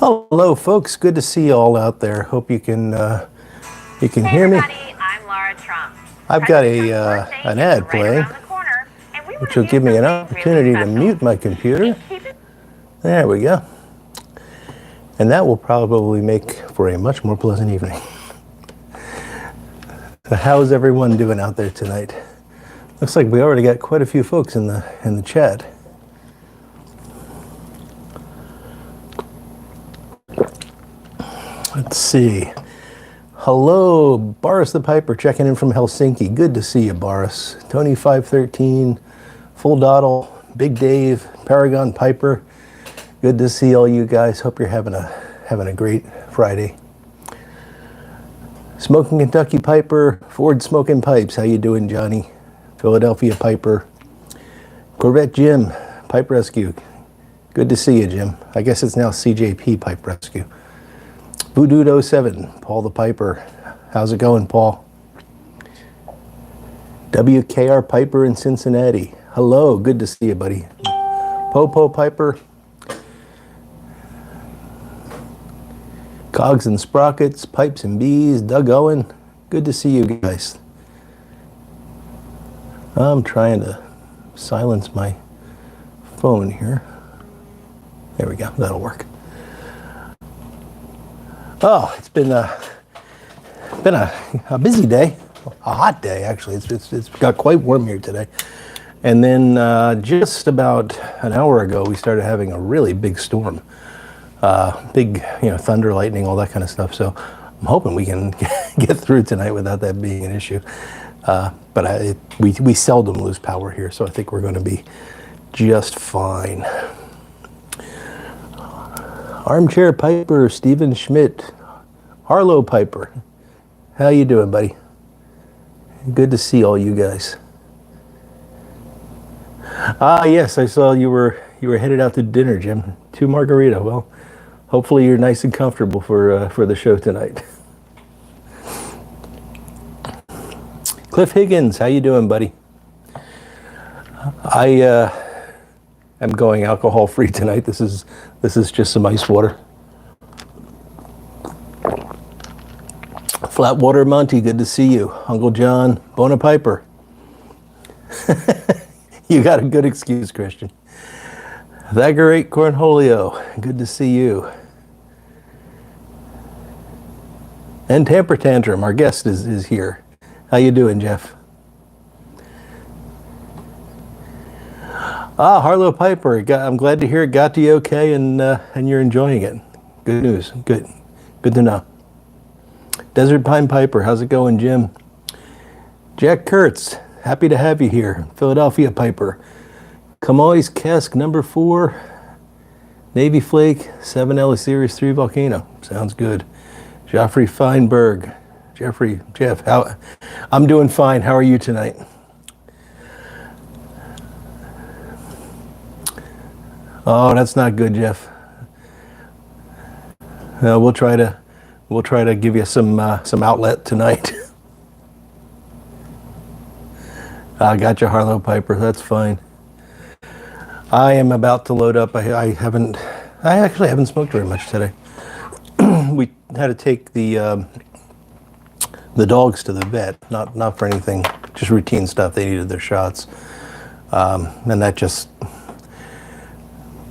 Hello, folks. Good to see you all out there. Hope you can hear me. I'm Laura Trump. I've got an ad playing, which will give me an opportunity to mute my computer. There we go. And that will probably make for a much more pleasant evening. So how's everyone doing out there tonight? Looks like we already got quite a few folks in the chat. Let's see. Hello, Boris the Piper checking in from Helsinki. Good to see you, Boris. Tony 513, Full Doddle, Big Dave, Paragon Piper. Good to see all you guys. Hope you're having a great Friday. Smoking Kentucky Piper, Ford Smoking Pipes. How you doing, Johnny? Philadelphia Piper. Corvette Jim, Pipe Rescue. Good to see you, Jim. I guess it's now CJP Pipe Rescue. Voodoo 07, Paul the Piper. How's it going, Paul? WKR Piper in Cincinnati. Hello, good to see you, buddy. Popo Piper. Cogs and Sprockets, Pipes and Bees, Doug Owen. Good to see you guys. I'm trying to silence my phone here. There we go, that'll work. Oh, it's been a busy day, a hot day actually. It's got quite warm here today. And then just about an hour ago, we started having a really big storm. Big, thunder, lightning, all that kind of stuff. So I'm hoping we can get through tonight without that being an issue. But we seldom lose power here, so I think we're going to be just fine. Armchair Piper, Stephen Schmidt, Harlow Piper. How you doing, buddy? Good to see all you guys. Yes, I saw you were headed out to dinner, Jim. 2 margarita. Well, hopefully you're nice and comfortable for the show tonight. Cliff Higgins, how you doing, buddy? I'm going alcohol-free tonight. This is just some ice water. Flatwater Monty, good to see you. Uncle John, Bona Piper. You got a good excuse, Christian. Thaggerate Cornholio, good to see you. And Tamper Tantrum, our guest is here. How you doing, Jeff? Harlow Piper, I'm glad to hear it got to you okay and you're enjoying it. Good news, good to know. Desert Pine Piper, how's it going, Jim? Jack Kurtz, happy to have you here. Philadelphia Piper. Camoys Cask number 4, Navy Flake, 7L Series 3 Volcano. Sounds good. Joffrey Feinberg. Jeff, I'm doing fine. How are you tonight? Oh, that's not good, Jeff. We'll try to give you some outlet tonight. I got you, Harlow Piper. That's fine. I am about to load up. I actually haven't smoked very much today. We had to take the dogs to the vet, not for anything, just routine stuff. They needed their shots, and that just,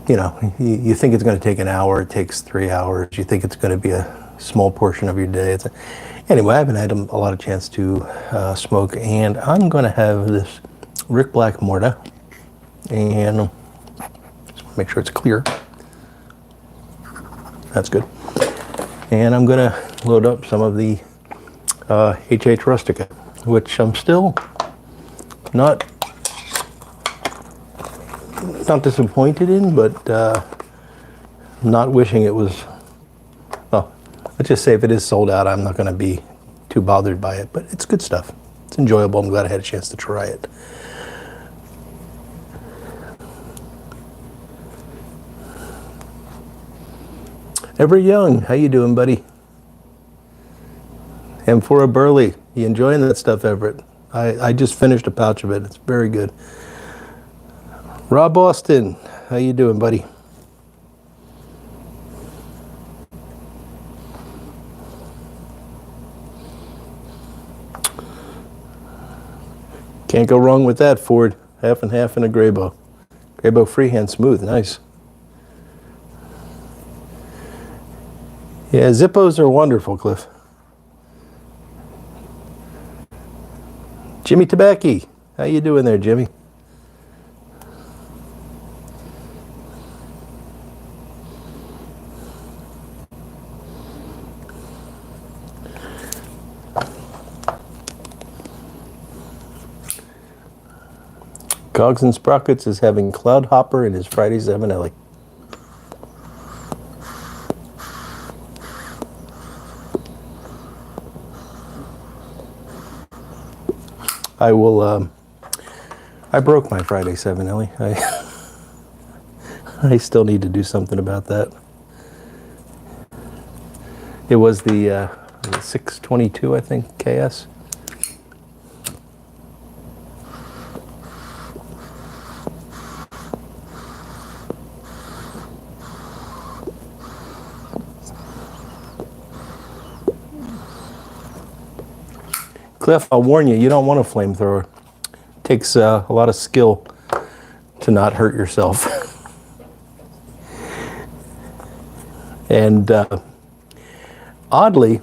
you think it's going to take an hour. It takes 3 hours. You think it's going to be a small portion of your day. Anyway, I haven't had a lot of chance to smoke, and I'm going to have this Rick Black Morta, and just make sure it's clear. That's good. And I'm going to load up some of the HH Rustica, which I'm still not disappointed in, but not wishing it was. Well, let's just say if it is sold out, I'm not going to be too bothered by it, but it's good stuff. It's enjoyable. I'm glad I had a chance to try it. Everett Young, how you doing, buddy? Amphora Burley, you enjoying that stuff, Everett? I just finished a pouch of it. It's very good. Rob Austin, how you doing, buddy? Can't go wrong with that, Ford. Half and half in a Graybo. Graybo freehand smooth, nice. Yeah, Zippos are wonderful, Cliff. Jimmy Tabacchi, how you doing there, Jimmy? Cogs and Sprockets is having Cloud Hopper in his Friday 7 Ellie. I will, I broke my Friday 7 Ellie. I still need to do something about that. It was the 622, I think, KS. Cliff, I'll warn you, you don't want a flamethrower. It takes a lot of skill to not hurt yourself. And oddly,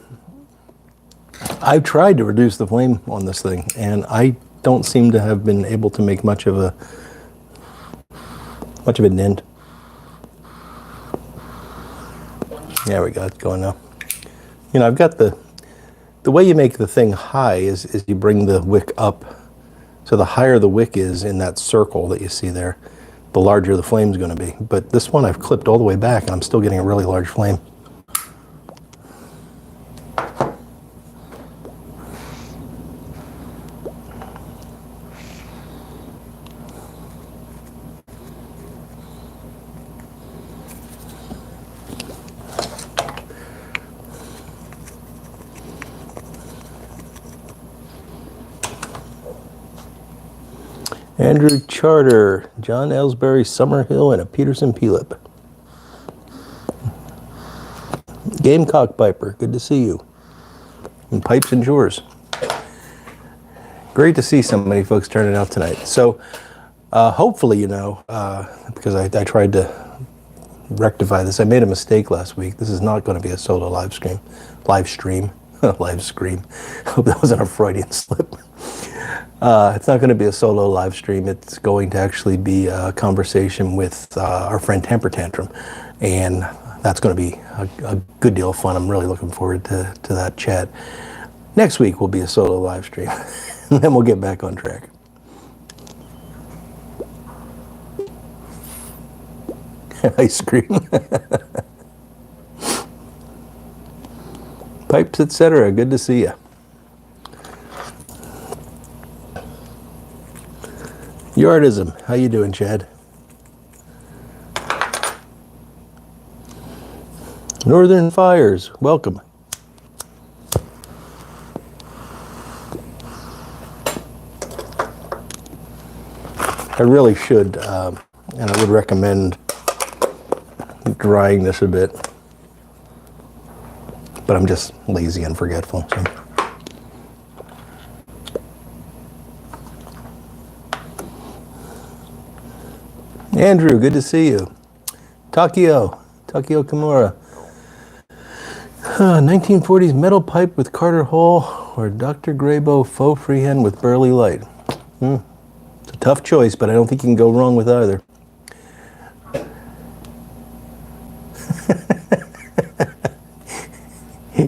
I've tried to reduce the flame on this thing, and I don't seem to have been able to make much of an end. There we go, it's going now. You know, I've got the way you make the thing high is you bring the wick up. So the higher the wick is in that circle that you see there, the larger the flame's going to be. But this one I've clipped all the way back, and I'm still getting a really large flame. Andrew Charter, John Ellsbury, Summerhill, and a Peterson Pelip. Gamecock Piper, good to see you. And Pipes and Jures. Great to see so many folks turning out tonight. So hopefully, you know, because I tried to rectify this. I made a mistake last week. This is not going to be a solo live stream. Live scream. Hope that wasn't a Freudian slip. It's not going to be a solo live stream. It's going to actually be a conversation with our friend Tamper Tantrum, and that's going to be a good deal of fun. I'm really looking forward to that chat. Next week will be a solo live stream, and then we'll get back on track. Ice cream. Pipes, etc. Good to see you. Yardism, how you doing, Chad? Northern Fires, welcome. I really should, and I would recommend drying this a bit, but I'm just lazy and forgetful. So. Andrew, good to see you. Takio Kimura. 1940s metal pipe with Carter Hall or Dr. Graybo faux freehand with Burley Light. It's a tough choice, but I don't think you can go wrong with either.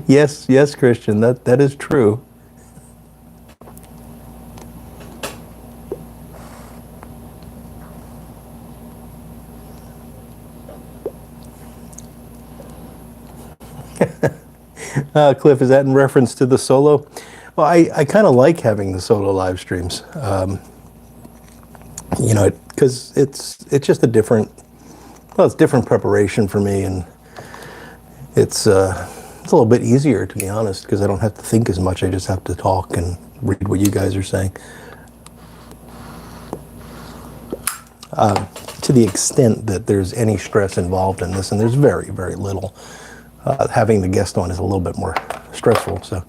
Yes, Christian, that is true. Cliff, is that in reference to the solo? Well, I kind of like having the solo live streams, you know, because it's just a different, well, it's different preparation for me, and it's a little bit easier, to be honest, because I don't have to think as much. I just have to talk and read what you guys are saying. To the extent that there's any stress involved in this, and there's very, very little. Having the guest on is a little bit more stressful. So,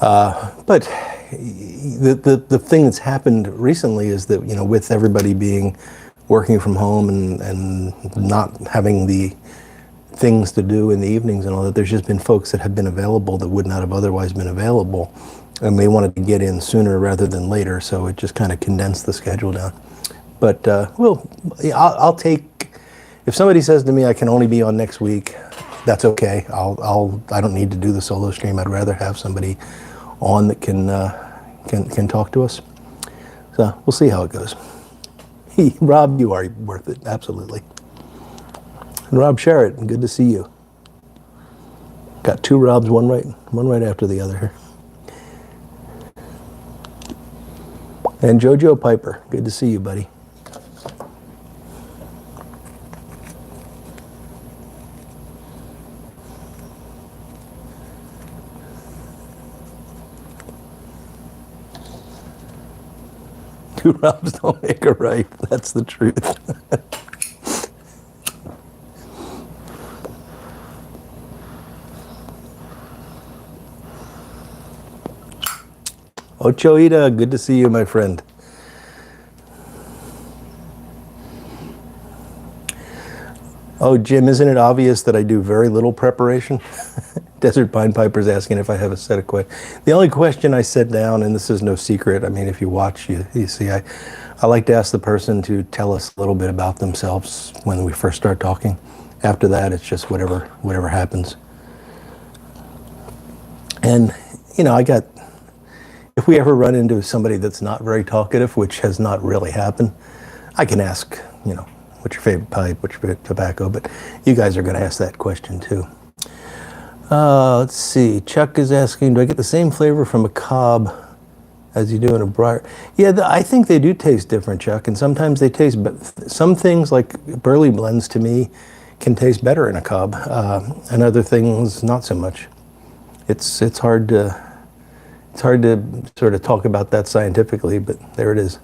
but the thing that's happened recently is that, with everybody working from home and not having the things to do in the evenings and all that, there's just been folks that have been available that would not have otherwise been available, and they wanted to get in sooner rather than later, so it just kind of condensed the schedule down. But I'll take, if somebody says to me I can only be on next week, that's okay. I don't need to do the solo stream. I'd rather have somebody on that can talk to us. So we'll see how it goes. Rob, you are worth it, absolutely. And Rob Sherritt, good to see you. Got two Robs, one right after the other here. And Jojo Piper, good to see you, buddy. Two Robs don't make a right. That's the truth. Ocho Ida, good to see you, my friend. Oh, Jim, isn't it obvious that I do very little preparation? Desert Pine Piper's asking if I have a set of questions. The only question I set down, and this is no secret, I mean, if you watch, you see, I like to ask the person to tell us a little bit about themselves when we first start talking. After that, it's just whatever happens. And, if we ever run into somebody that's not very talkative, which has not really happened, I can ask, what's your favorite pipe, what's your favorite tobacco, but you guys are going to ask that question too. Let's see, Chuck is asking, do I get the same flavor from a cob as you do in a briar? Yeah, I think they do taste different, Chuck, and sometimes they taste, but some things like burley blends to me can taste better in a cob, and other things not so much. It's hard to sort of talk about that scientifically, but there it is.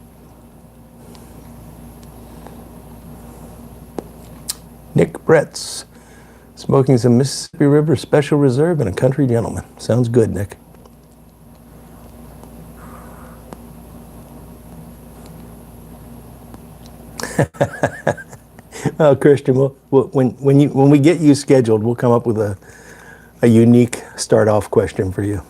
Nick Bretz, smoking some Mississippi River Special Reserve and a country gentleman. Sounds good, Nick. Oh, Christian, when we get you scheduled, we'll come up with a unique start-off question for you.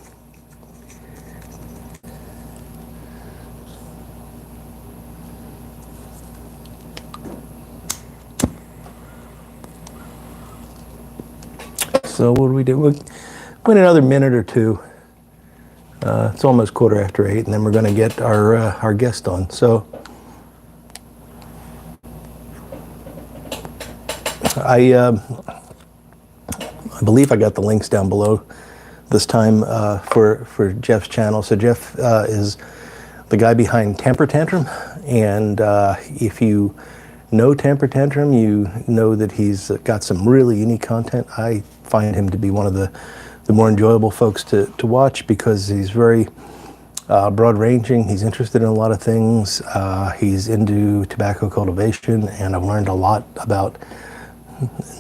So what do we do? We'll wait another minute or two. It's almost 8:15, and then we're going to get our guest on. So I believe I got the links down below this time for Jeff's channel. So Jeff is the guy behind Tamper Tantrum, and if you know Tamper Tantrum, you know that he's got some really unique content. I find him to be one of the more enjoyable folks to watch because he's very broad-ranging. He's interested in a lot of things. He's into tobacco cultivation, and I've learned a lot about,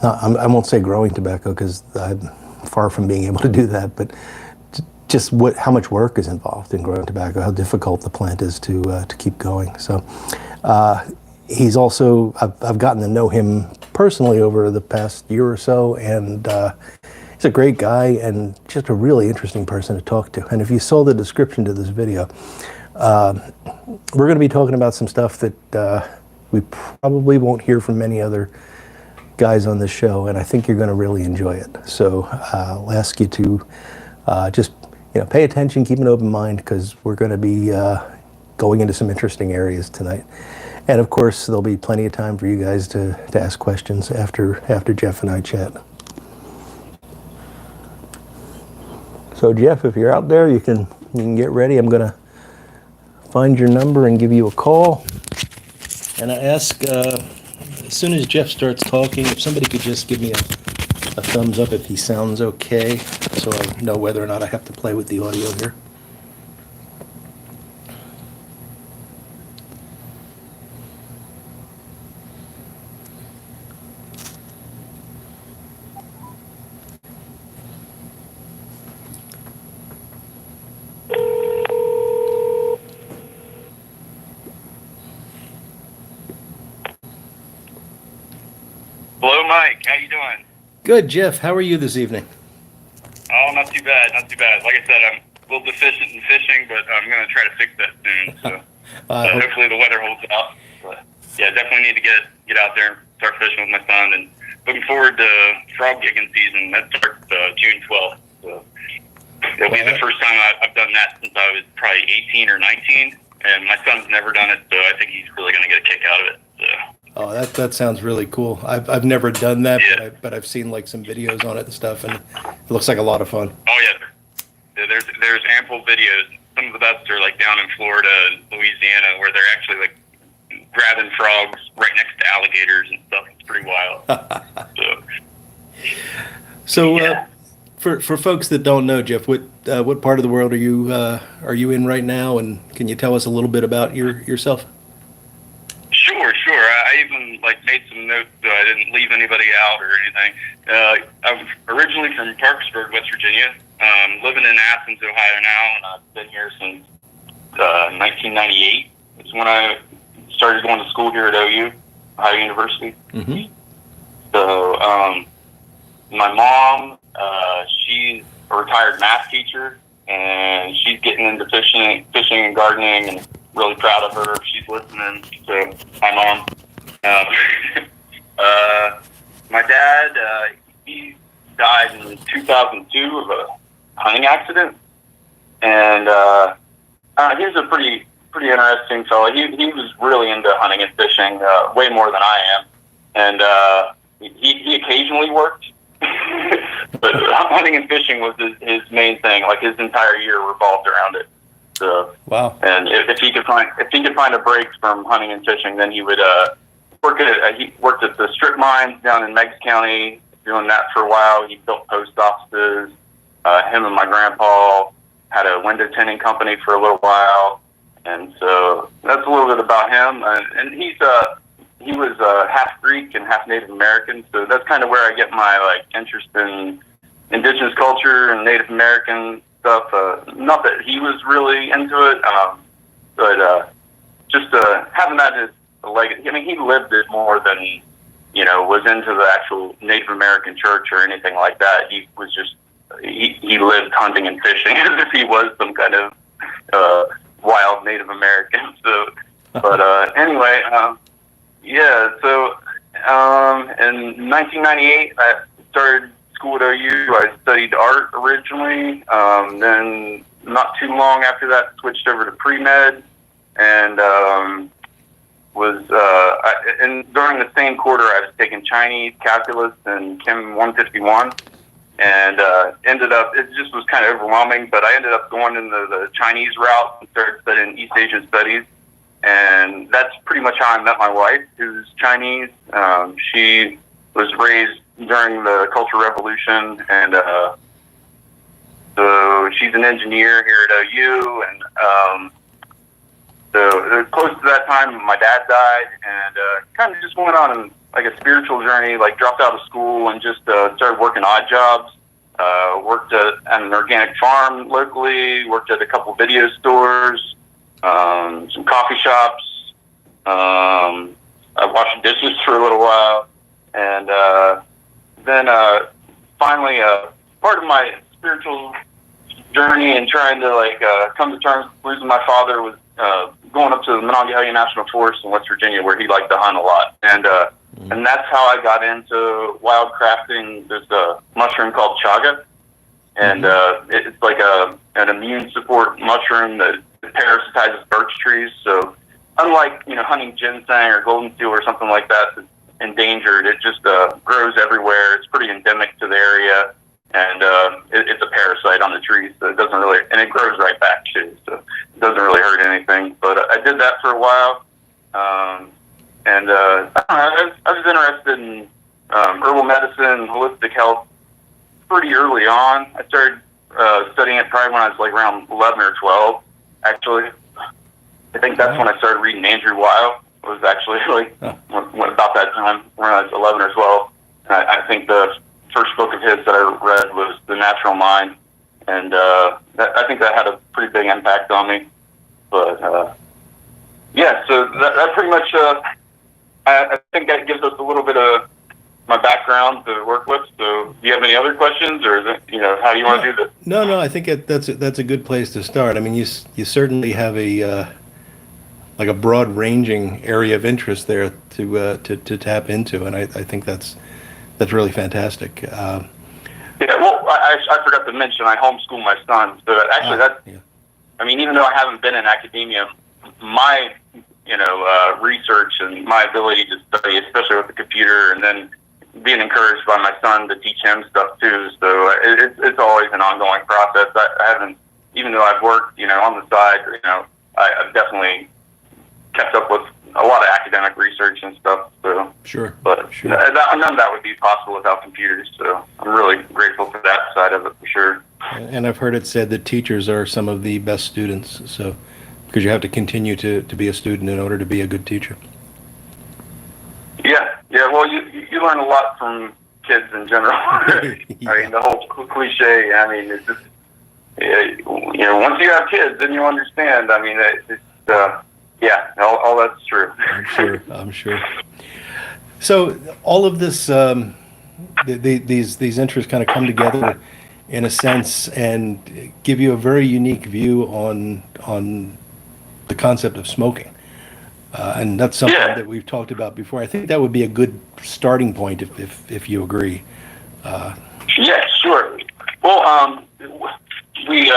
I won't say growing tobacco because I'm far from being able to do that, but just how much work is involved in growing tobacco, how difficult the plant is to keep going. So he's also, I've gotten to know him personally over the past year or so, and he's a great guy and just a really interesting person to talk to. And if you saw the description to this video, we're going to be talking about some stuff that we probably won't hear from many other guys on this show, and I think you're going to really enjoy it. So I'll ask you to just pay attention, keep an open mind, because we're going to be going into some interesting areas tonight. And of course, there'll be plenty of time for you guys to ask questions after Jeff and I chat. So Jeff, if you're out there, you can get ready. I'm going to find your number and give you a call. And I ask, as soon as Jeff starts talking, if somebody could just give me a thumbs up if he sounds okay, so I know whether or not I have to play with the audio here. Mike. How you doing? Good, Jeff. How are you this evening? Oh, not too bad, not too bad. Like I said, I'm a little deficient in fishing, but I'm going to try to fix that soon. So hopefully the weather holds out. But yeah, definitely need to get out there and start fishing with my son. And looking forward to frog gigging season. That starts June 12th. So it'll be the first time I've done that since I was probably 18 or 19. And my son's never done it, so I think he's really going to get a kick out of it. So. Oh, that sounds really cool. I've never done that, Yeah. but I've seen like some videos on it and stuff, and it looks like a lot of fun. Oh yeah, there's ample videos. Some of the best are like down in Florida and Louisiana, where they're actually like grabbing frogs right next to alligators and stuff. It's pretty wild. So, for folks that don't know, Jeff, what part of the world are you in right now, and can you tell us a little bit about yourself? Sure. I even made some notes so I didn't leave anybody out or anything. I'm originally from Parkersburg, West Virginia. Living in Athens, Ohio now, and I've been here since 1998. It's when I started going to school here at Ohio University. Mm-hmm. So my mom, she's a retired math teacher, and she's getting into fishing and gardening, and really proud of her if she's listening. So, hi, Mom. My dad, he died in 2002 of a hunting accident, and he was a pretty interesting fellow. He was really into hunting and fishing, way more than I am, and he occasionally worked, but hunting and fishing was his main thing. Like his entire year revolved around it. So, wow. And if he could find a break from hunting and fishing, then he would he worked at the strip mines down in Meigs County, doing that for a while. He built post offices. Him and my grandpa had a window tinting company for a little while, and so that's a little bit about him. And he was half Greek and half Native American, so that's kind of where I get my interest in indigenous culture and Native American stuff. Not that he was really into it, but just having that as a legacy. I mean, he lived it more than was into the actual Native American church or anything like that. He was just he lived hunting and fishing as if he was some kind of wild Native American. So, but anyway, yeah. So in 1998, I started school at OU. I studied art originally. Then not too long after that, switched over to pre-med, and and during the same quarter, I was taking Chinese, calculus, and Chem 151, and ended up, it just was kind of overwhelming, but I ended up going into the Chinese route and started studying East Asian studies, and that's pretty much how I met my wife, who's Chinese. She was raised during the Cultural Revolution, and so she's an engineer here at OU, and so close to that time, my dad died, and kind of just went on a spiritual journey, dropped out of school and just started working odd jobs. Worked at an organic farm locally, worked at a couple video stores, some coffee shops. I washed dishes for a little while, and then finally, part of my spiritual journey and trying to come to terms with losing my father was going up to the Monongahela National Forest in West Virginia, where he liked to hunt a lot, and that's how I got into wild crafting. There's a mushroom called chaga, and it's like an immune support mushroom that parasitizes birch trees. So unlike hunting ginseng or golden seal or something like that that's endangered, it just grows everywhere. It's pretty endemic to the area, and it's a parasite on the trees, so it doesn't really, and it grows right back too, so it doesn't really hurt anything. But I did that for a while, and I was interested in herbal medicine and holistic health pretty early on. I started studying it probably when I was around 11 or 12, actually. I think that's when I started reading Andrew Weil. It was actually about that time when I was 11 or 12. And I think the first book of his that I read was The Natural Mind, and I think that had a pretty big impact on me. But yeah, so that pretty much, I think that gives us a little bit of my background to work with. So, do you have any other questions, or is it, how do you want to do this? No. I think that's a good place to start. I mean, you certainly have a like a broad ranging area of interest there to tap into, and I think that's really fantastic. Yeah, well, I forgot to mention I homeschool my son. So actually, Yeah. I mean, even though I haven't been in academia, my research and my ability to study, especially with the computer, and then being encouraged by my son to teach him stuff too. So it's always an ongoing process. I haven't, even though I've worked, on the side, I've definitely kept up with a lot of academic research and stuff. So Sure. but Sure. none of that would be possible without computers. So I'm really grateful for that side of it for sure. And I've heard it said that teachers are some of the best students. So because you have to continue to be a student in order to be a good teacher. Yeah. Well, you learn a lot from kids in general. I mean, the whole cliche. I mean, it's just once you have kids, then you understand. I mean, all that's true. I'm sure. So all of this, these interests kind of come together in a sense and give you a very unique view on the concept of smoking. And that's something that we've talked about before. I think that would be a good starting point if you agree. Yeah, sure. Well, we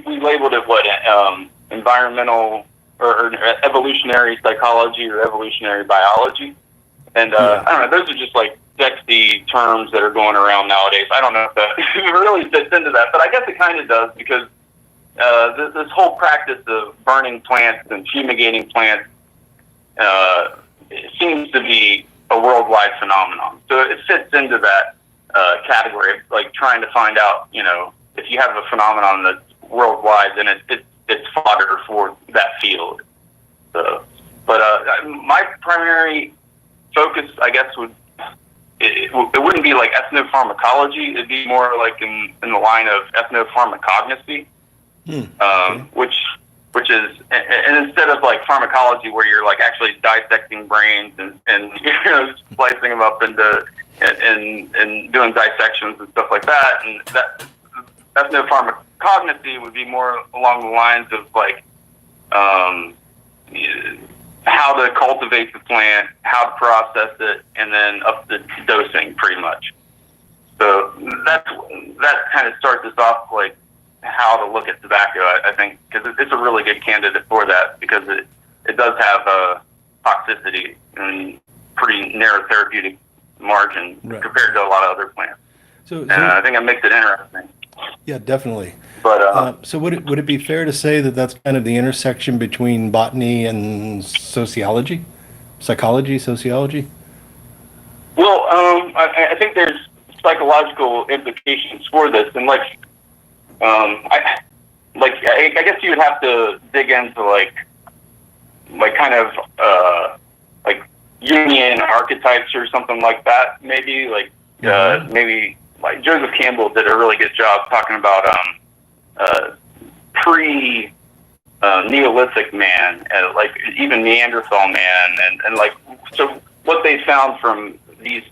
labeled it environmental or evolutionary psychology or evolutionary biology, and I don't know. Those are just like sexy terms that are going around nowadays. I don't know if that really fits into that, but I guess it kind of does because this whole practice of burning plants and fumigating plants seems to be a worldwide phenomenon. So it fits into that category of like trying to find out, if you have a phenomenon that's worldwide, then it's fodder for that field. So, but my primary focus, I guess, it wouldn't be like ethnopharmacology. It'd be more like in the line of ethnopharmacognosy. Which is, and instead of like pharmacology where you're like actually dissecting brains and slicing them up into and doing dissections and stuff like that, and that's no pharmacognosy would be more along the lines of like how to cultivate the plant, how to process it, and then up the dosing pretty much. So that kind of starts us off like how to look at tobacco, I think, because it's a really good candidate for that because it does have a toxicity and pretty narrow therapeutic margin compared to a lot of other plants. So I think it makes it interesting. Yeah, definitely. But so would it be fair to say that that's kind of the intersection between botany and sociology, sociology? Well, I think there's psychological implications for this, and I guess you would have to dig into like kind of like Jungian archetypes or something like that. Maybe maybe like Joseph Campbell did a really good job talking about pre Neolithic man, like even Neanderthal man, and like so what they found from these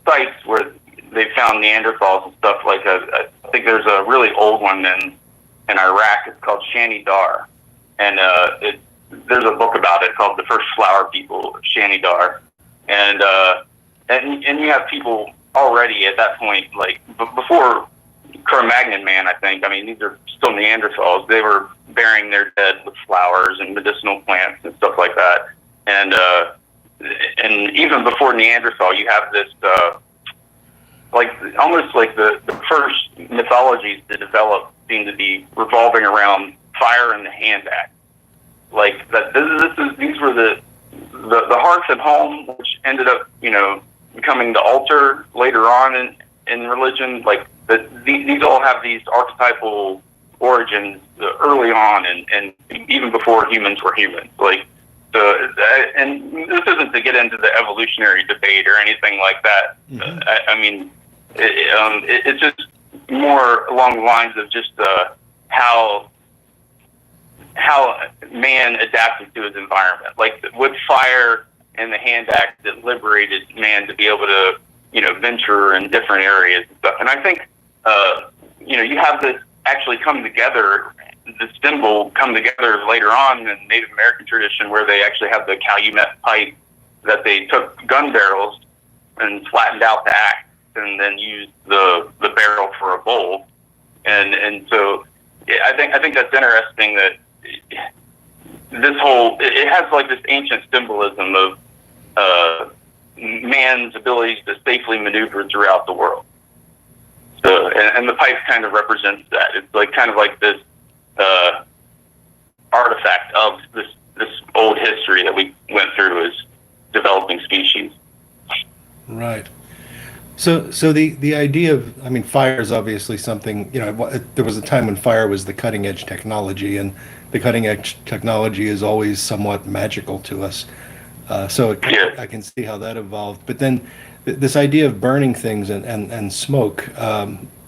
sites where they found Neanderthals and stuff. Like I think there's a really old one in Iraq. It's called Shani Dar, and there's a book about it called The First Flower People of Shani Dar, and you have people already at that point, like before Cro-Magnon man. I think. I mean, these are still Neanderthals. They were burying their dead with flowers and medicinal plants and stuff like that, and even before Neanderthal, you have this. Like almost like the first mythologies to develop seem to be revolving around fire and the hand axe. Like that. These were the hearth and home, which ended up becoming the altar later on in religion. Like these all have these archetypal origins early on, and even before humans were humans. Like and this isn't to get into the evolutionary debate or anything like that. Mm-hmm. I mean. It's just more along the lines of just how man adapted to his environment. Like with fire, and the Hand Act that liberated man to be able to, venture in different areas and stuff. And I think, you have this actually come together, the symbol come together later on in the Native American tradition, where they actually have the calumet pipe that they took gun barrels and flattened out the axe and then used the barrel for a bowl. And so I think that's interesting that this whole, it has like this ancient symbolism of man's ability to safely maneuver throughout the world. So, and the pipe kind of represents that. It's like kind of like this artifact of this old history that we went through as developing species. Right. So the idea of, I mean, fire is obviously something, there was a time when fire was the cutting edge technology, and the cutting edge technology is always somewhat magical to us. I can see how that evolved. But then this idea of burning things and smoke,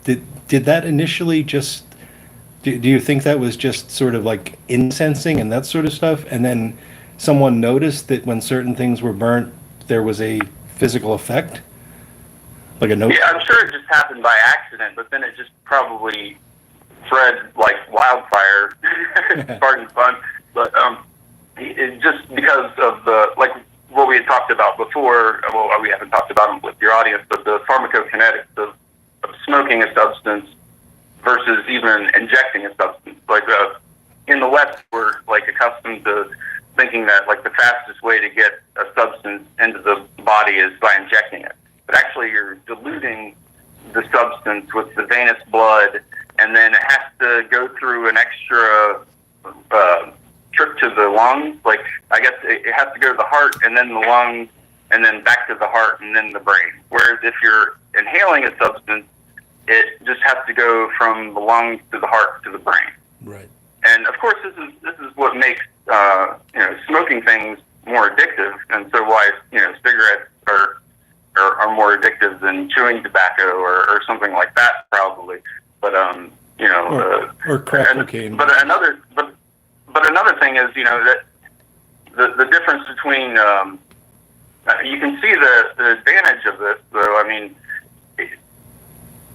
did that initially just, do you think that was just sort of like incensing and that sort of stuff? And then someone noticed that when certain things were burnt, there was a physical effect? Like a note? Yeah, I'm sure it just happened by accident, but then it just probably spread like wildfire. Pardon fun. But it just because of like what we had talked about before, well, we haven't talked about them with your audience, but the pharmacokinetics of smoking a substance versus even injecting a substance. Like in the West, we're like accustomed to thinking that like the fastest way to get a substance into the body is by injecting it. But actually you're diluting the substance with the venous blood, and then it has to go through an extra trip to the lungs. Like, I guess it has to go to the heart, and then the lungs, and then back to the heart, and then the brain. Whereas if you're inhaling a substance, it just has to go from the lungs to the heart to the brain. Right. And of course, this is what makes smoking things more addictive, and so why cigarettes are more addictive than chewing tobacco or something like that, probably. But or crack cocaine. But another thing is that the difference between you can see the advantage of this, though. I mean,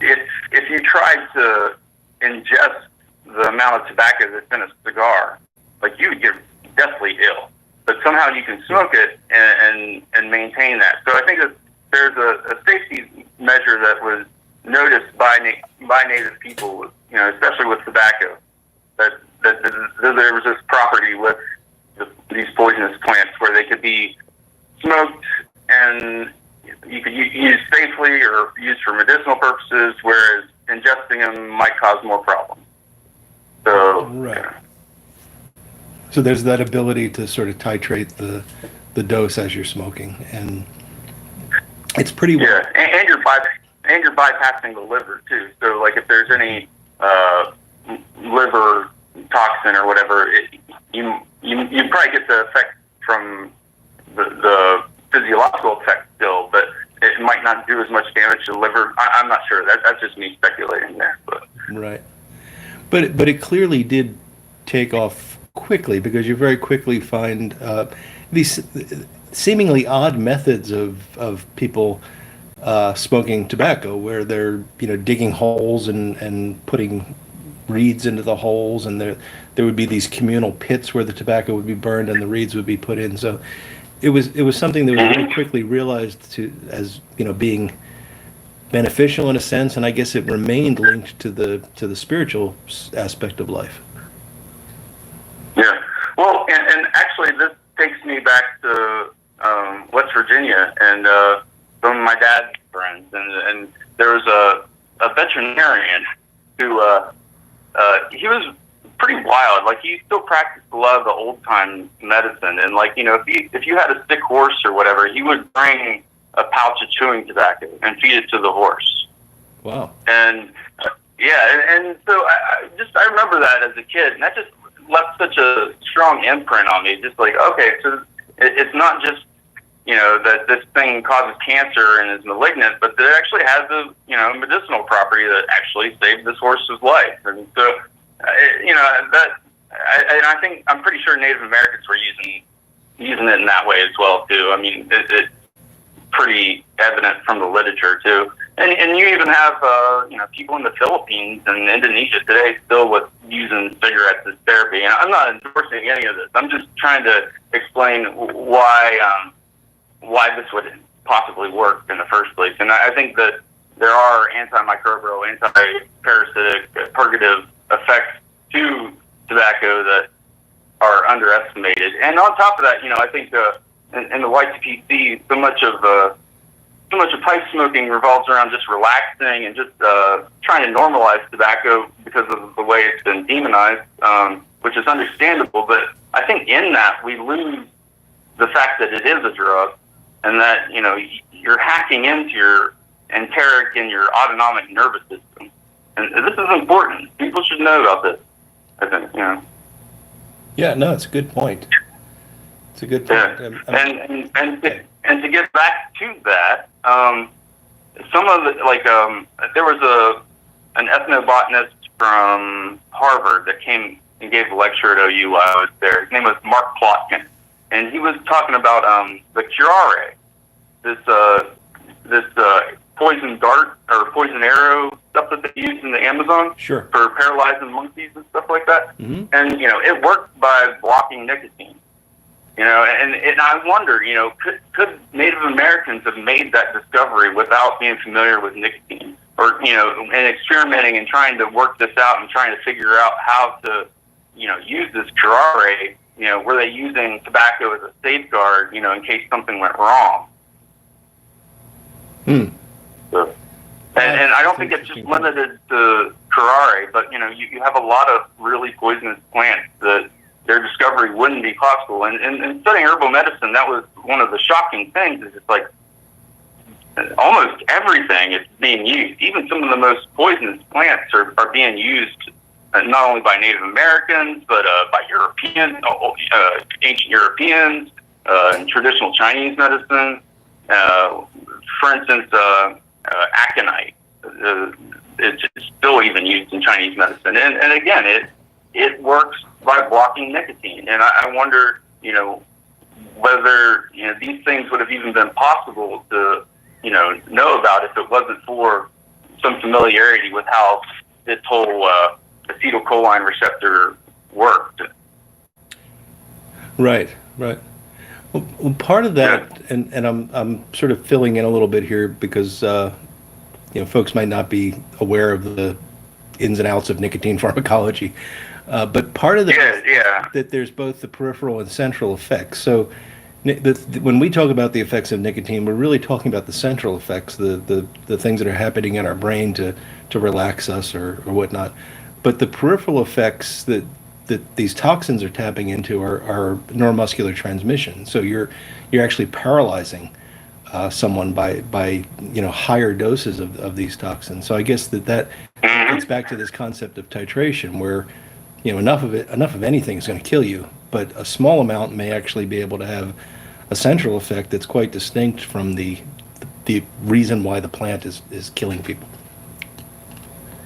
if you tried to ingest the amount of tobacco that's in a cigar, like, you would get deathly ill. But somehow you can smoke it and maintain that. So I think that there's a safety measure that was noticed by Native people, especially with tobacco, that there was this property with these poisonous plants where they could be smoked and you could use safely or used for medicinal purposes, whereas ingesting them might cause more problems. So, right. So there's that ability to sort of titrate the dose as you're smoking, and it's pretty well. Yeah, and you're bypassing the liver too. So, like, if there's any liver toxin or whatever, you probably get the effect from the physiological effect still, but it might not do as much damage to the liver. I'm not sure. That's just me speculating there. But right. But it clearly did take off quickly, because you very quickly find these seemingly odd methods of people smoking tobacco, where they're digging holes and putting reeds into the holes, and there would be these communal pits where the tobacco would be burned and the reeds would be put in. So it was something that was very quickly realized as being beneficial in a sense, and I guess it remained linked to the spiritual aspect of life. Yeah, well, and actually this takes me back to West Virginia and some of my dad's friends, and there was a veterinarian who he was pretty wild. Like, he still practiced a lot of the old time medicine, and like if you had a sick horse or whatever, he would bring a pouch of chewing tobacco and feed it to the horse. Wow. And and so I remember that as a kid, and that just left such a strong imprint on me. Just like, okay, so it's not just that this thing causes cancer and is malignant, but that it actually has a medicinal property that actually saved this horse's life. And so I think I'm pretty sure Native Americans were using using it in that way as well too. I mean, it's pretty evident from the literature too. And you even have people in the Philippines and Indonesia today still with using cigarettes as therapy. And I'm not endorsing any of this. I'm just trying to explain why this would possibly work in the first place. And I think that there are antimicrobial, anti-parasitic, purgative effects to tobacco that are underestimated. And on top of that, I think in the YTPC, so much of pipe smoking revolves around just relaxing and just trying to normalize tobacco because of the way it's been demonized, which is understandable. But I think in that we lose the fact that it is a drug, and that you're hacking into your enteric and your autonomic nervous system, and this is important. People should know about this. I think Yeah, no, it's a good point. It's a good point. Yeah. And to get back to that, some of the there was an ethnobotanist from Harvard that came and gave a lecture at OU while I was there. His name was Mark Plotkin, and he was talking about the curare, this poison dart or poison arrow stuff that they use in the Amazon Sure. for paralyzing monkeys and stuff like that. Mm-hmm. And it worked by blocking nicotine. And I wonder, could Native Americans have made that discovery without being familiar with nicotine, or and experimenting and trying to work this out and trying to figure out how to use this curare? Were they using tobacco as a safeguard, in case something went wrong? So, and I don't think it's just limited to curare, but you have a lot of really poisonous plants that their discovery wouldn't be possible. And studying herbal medicine, that was one of the shocking things. Is it's like almost everything is being used. Even some of the most poisonous plants are being used not only by Native Americans, but by Europeans, ancient Europeans, and traditional Chinese medicine. For instance, aconite is still even used in Chinese medicine. And again, it works by blocking nicotine. And I wonder, whether, these things would have even been possible to, know about if it wasn't for some familiarity with how this whole acetylcholine receptor worked. Right. Well, part of that, and I'm sort of filling in a little bit here because folks might not be aware of the ins and outs of nicotine pharmacology, but part of that is that there's both the peripheral and central effects. So when we talk about the effects of nicotine, we're really talking about the central effects, the things that are happening in our brain to relax us or whatnot. But the peripheral effects that these toxins are tapping into are neuromuscular transmission. So you're actually paralyzing someone by higher doses of these toxins. So I guess that gets back to this concept of titration, where enough of anything is going to kill you, but a small amount may actually be able to have a central effect that's quite distinct from the reason why the plant is killing people.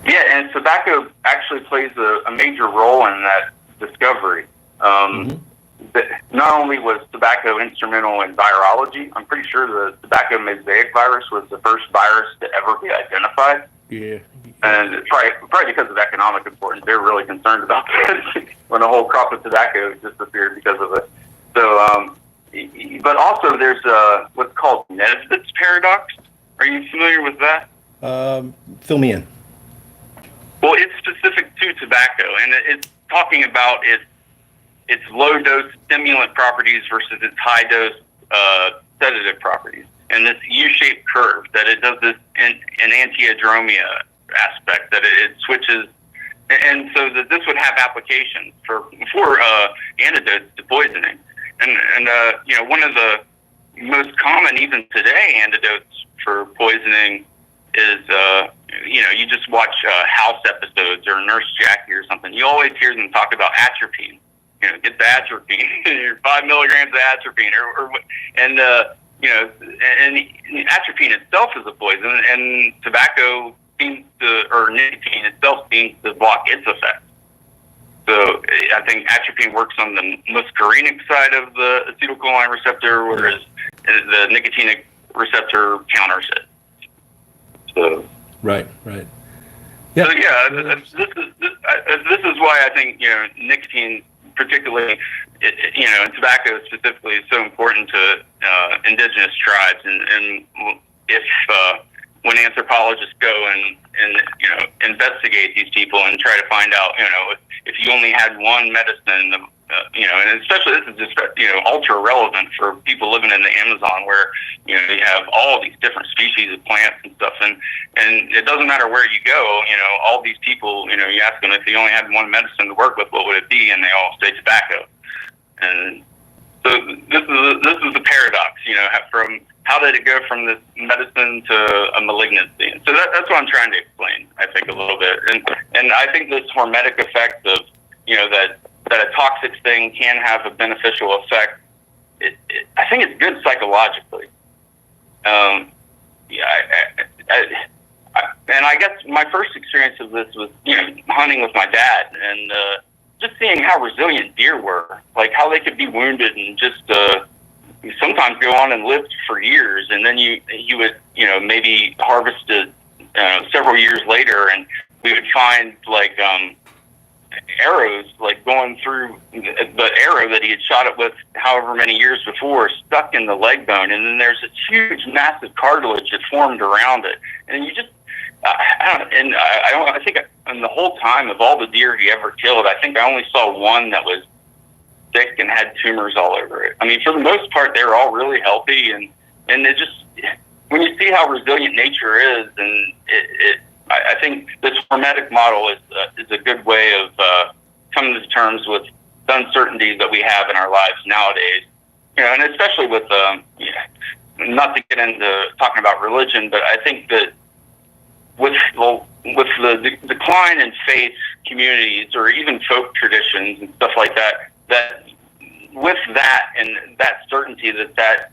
Yeah, and tobacco actually plays a major role in that discovery. Not only was tobacco instrumental in virology, I'm pretty sure the tobacco mosaic virus was the first virus to ever be identified. Yeah. And it's probably because of economic importance. They're really concerned about this when a whole crop of tobacco disappeared because of it. So, but also there's what's called Nesbitt's paradox. Are you familiar with that? Fill me in. Well, it's specific to tobacco, and it's talking about its low-dose stimulant properties versus its high-dose sedative properties. And this U-shaped curve, that it does this an antiadromia aspect, that it switches, and so that this would have applications for antidotes to poisoning. And one of the most common, even today, antidotes for poisoning is, you just watch House episodes or Nurse Jackie or something. You always hear them talk about atropine. Get the atropine, 5 milligrams of atropine, and atropine itself is a poison, and tobacco seems to, or nicotine itself seems to block its effect. So I think atropine works on the muscarinic side of the acetylcholine receptor, whereas the nicotinic receptor counters it. So right. Yeah. So yeah, this is why I think nicotine, particularly tobacco specifically, is so important to indigenous tribes, and if when anthropologists go and investigate these people and try to find out, if you only had one medicine, and especially this is just ultra relevant for people living in the Amazon, where you have all these different species of plants and stuff, and it doesn't matter where you go, all these people, you ask them if you only had one medicine to work with, what would it be, and they all say tobacco. And so this is a paradox, from how did it go from this medicine to a malignancy? And so that's what I'm trying to explain, I think, a little bit. And I think this hormetic effect of, that a toxic thing can have a beneficial effect, I think it's good psychologically. And I guess my first experience of this was, hunting with my dad, and just seeing how resilient deer were, like how they could be wounded and just sometimes go on and live for years, and then you would maybe harvest it several years later, and we would find like arrows like going through the arrow that he had shot it with however many years before, stuck in the leg bone, and then there's this huge massive cartilage that formed around it, and you just I think in the whole time of all the deer he ever killed, I think I only saw one that was sick and had tumors all over it. I mean, for the most part, they were all really healthy, and it just, when you see how resilient nature is, and I think this hormetic model is a good way of coming to terms with the uncertainties that we have in our lives nowadays. And especially with not to get into talking about religion, but I think that with the decline in faith communities or even folk traditions and stuff like that, that with that and that certainty that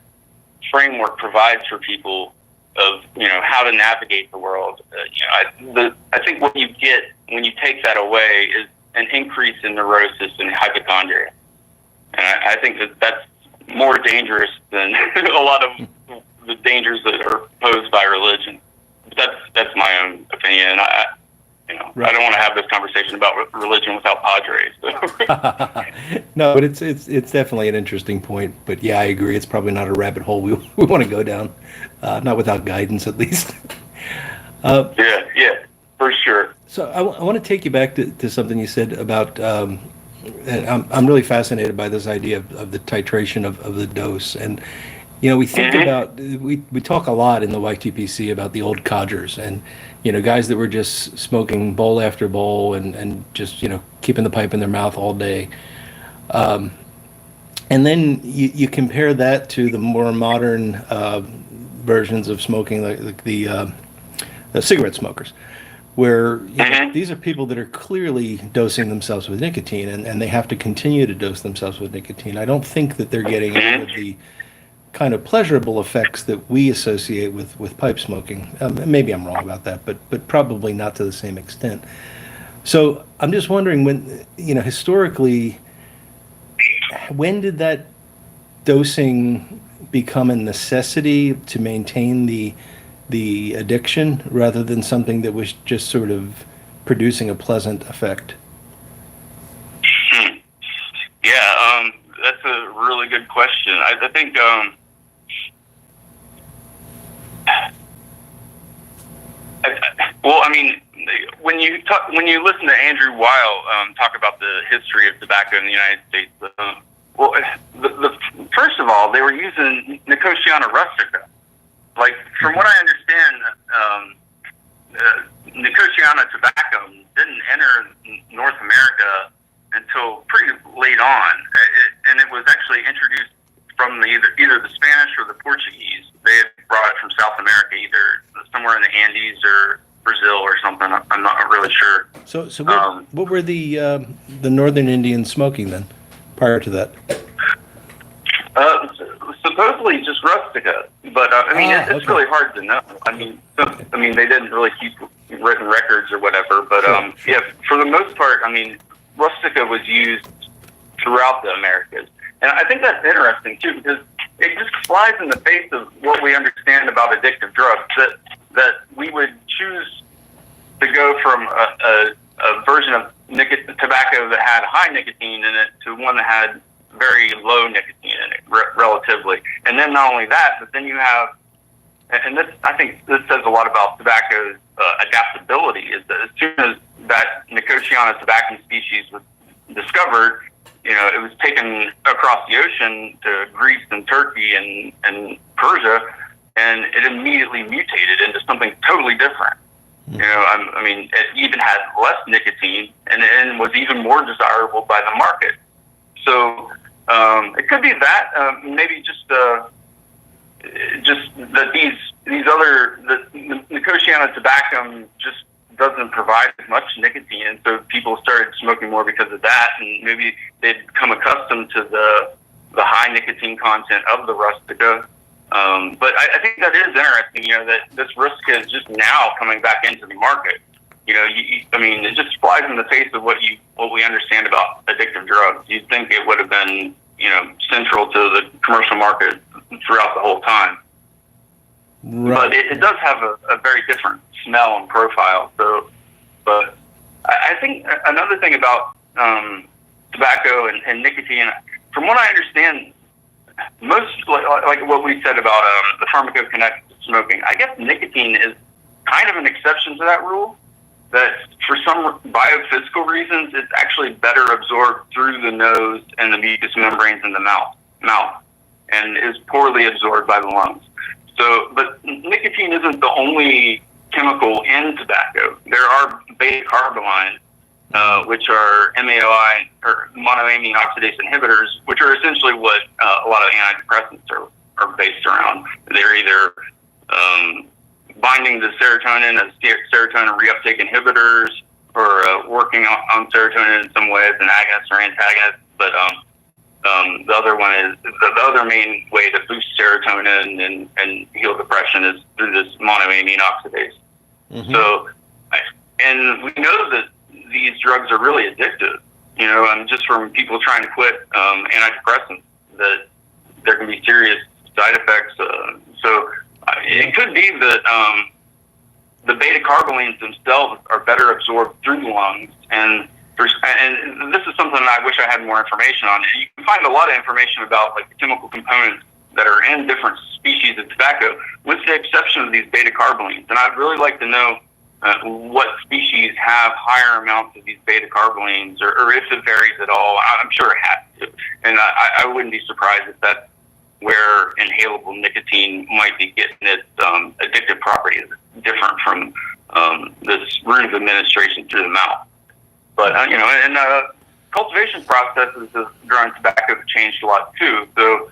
framework provides for people of how to navigate the world, I think what you get when you take that away is an increase in neurosis and hypochondria, and I think that's more dangerous than a lot of the dangers that are posed by religion. That's my own opinion. I don't want to have this conversation about religion without Padres. So. No, but it's definitely an interesting point. But yeah, I agree. It's probably not a rabbit hole we want to go down, not without guidance at least. Yeah, for sure. So I want to take you back to something you said about. And I'm really fascinated by this idea of the titration of the dose, and we think about we talk a lot in the YTPC about the old codgers and guys that were just smoking bowl after bowl and just keeping the pipe in their mouth all day, and then you compare that to the more modern versions of smoking, like the cigarette smokers, where these are people that are clearly dosing themselves with nicotine, and they have to continue to dose themselves with nicotine. I don't think that they're getting any of the kind of pleasurable effects that we associate with pipe smoking. Maybe I'm wrong about that, but probably not to the same extent. So I'm just wondering, when historically, when did that dosing become a necessity to maintain the addiction rather than something that was just sort of producing a pleasant effect? Yeah, that's a really good question. I think well, I mean, when you listen to Andrew Weil talk about the history of tobacco in the United States, first of all, they were using Nicotiana rustica. Like, from what I understand, Nicotiana tobacco didn't enter North America until pretty late on, and it was actually introduced from either the Spanish or the Portuguese. They had brought it from South America, either somewhere in the Andes or Brazil or something. I'm not really sure. So what were the Northern Indians smoking then, prior to that? Supposedly just rustica, but it's really hard to know. I mean, they didn't really keep written records or whatever. But sure. Yeah, for the most part, I mean, rustica was used throughout the Americas. And I think that's interesting too, because it just flies in the face of what we understand about addictive drugs, that we would choose to go from a version of tobacco that had high nicotine in it to one that had very low nicotine in it, relatively. And then not only that, but then you have, and this, I think this says a lot about tobacco's adaptability, is that as soon as that Nicotiana tobacco species was discovered, it was taken across the ocean to Greece and Turkey and Persia, and it immediately mutated into something totally different. I mean, it even had less nicotine and was even more desirable by the market. So it could be that maybe just that these other the Nicotiana tobacco just doesn't provide as much nicotine, and so people started smoking more because of that, and maybe they'd become accustomed to the high nicotine content of the rustica. But I think that is interesting, that this rustica is just now coming back into the market. I mean, it just flies in the face of what we understand about addictive drugs. You'd think it would have been, central to the commercial market throughout the whole time. Right. But it does have a very different smell and profile. So, but I think another thing about tobacco and nicotine, from what I understand, most like what we said about the pharmacokinetic smoking, I guess nicotine is kind of an exception to that rule. That for some biophysical reasons, it's actually better absorbed through the nose and the mucous membranes in the mouth, and is poorly absorbed by the lungs. So, but nicotine isn't the only chemical in tobacco. There are beta-carbolines, which are MAOI, or monoamine oxidase inhibitors, which are essentially what a lot of antidepressants are based around. They're either binding to serotonin as serotonin reuptake inhibitors, or working on serotonin in some way as an agonist or antagonist. But the other one is the other main way to boost serotonin and heal depression is through this monoamine oxidase. Mm-hmm. So, and we know that these drugs are really addictive, and just from people trying to quit antidepressants, that there can be serious side effects. So it could be that the beta-carbolines themselves are better absorbed through the lungs, and this is something that I wish I had more information on. You can find a lot of information about the chemical components that are in different species of tobacco, with the exception of these beta-carbolines. And I'd really like to know what species have higher amounts of these beta-carbolines, or if it varies at all. I'm sure it has to. And I wouldn't be surprised if that's where inhalable nicotine might be getting its addictive properties different from this route of administration through the mouth. But, and cultivation processes of growing tobacco have changed a lot too. So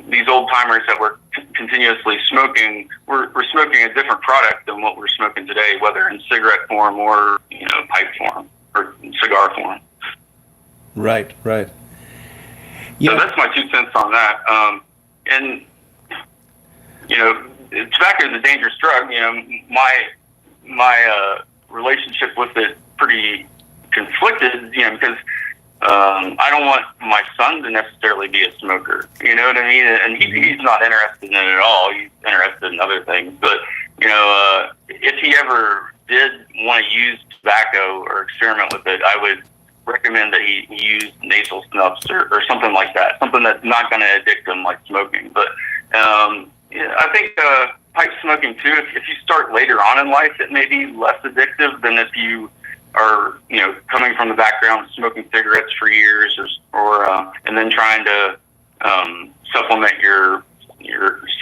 these old timers that were continuously smoking, we're smoking a different product than what we're smoking today, whether in cigarette form or pipe form or cigar form. Right. So that's my 2 cents on that. And tobacco is a dangerous drug. My relationship with it pretty conflicted. Because I don't want my son to necessarily be a smoker. You know what I mean? And he's not interested in it at all. He's interested in other things. But if he ever did want to use tobacco or experiment with it, I would recommend that he use nasal snuffs or something like that. Something that's not going to addict him like smoking. But I think pipe smoking too. If you start later on in life, it may be less addictive than if you are, coming from the background smoking cigarettes for years, or and then trying to supplement your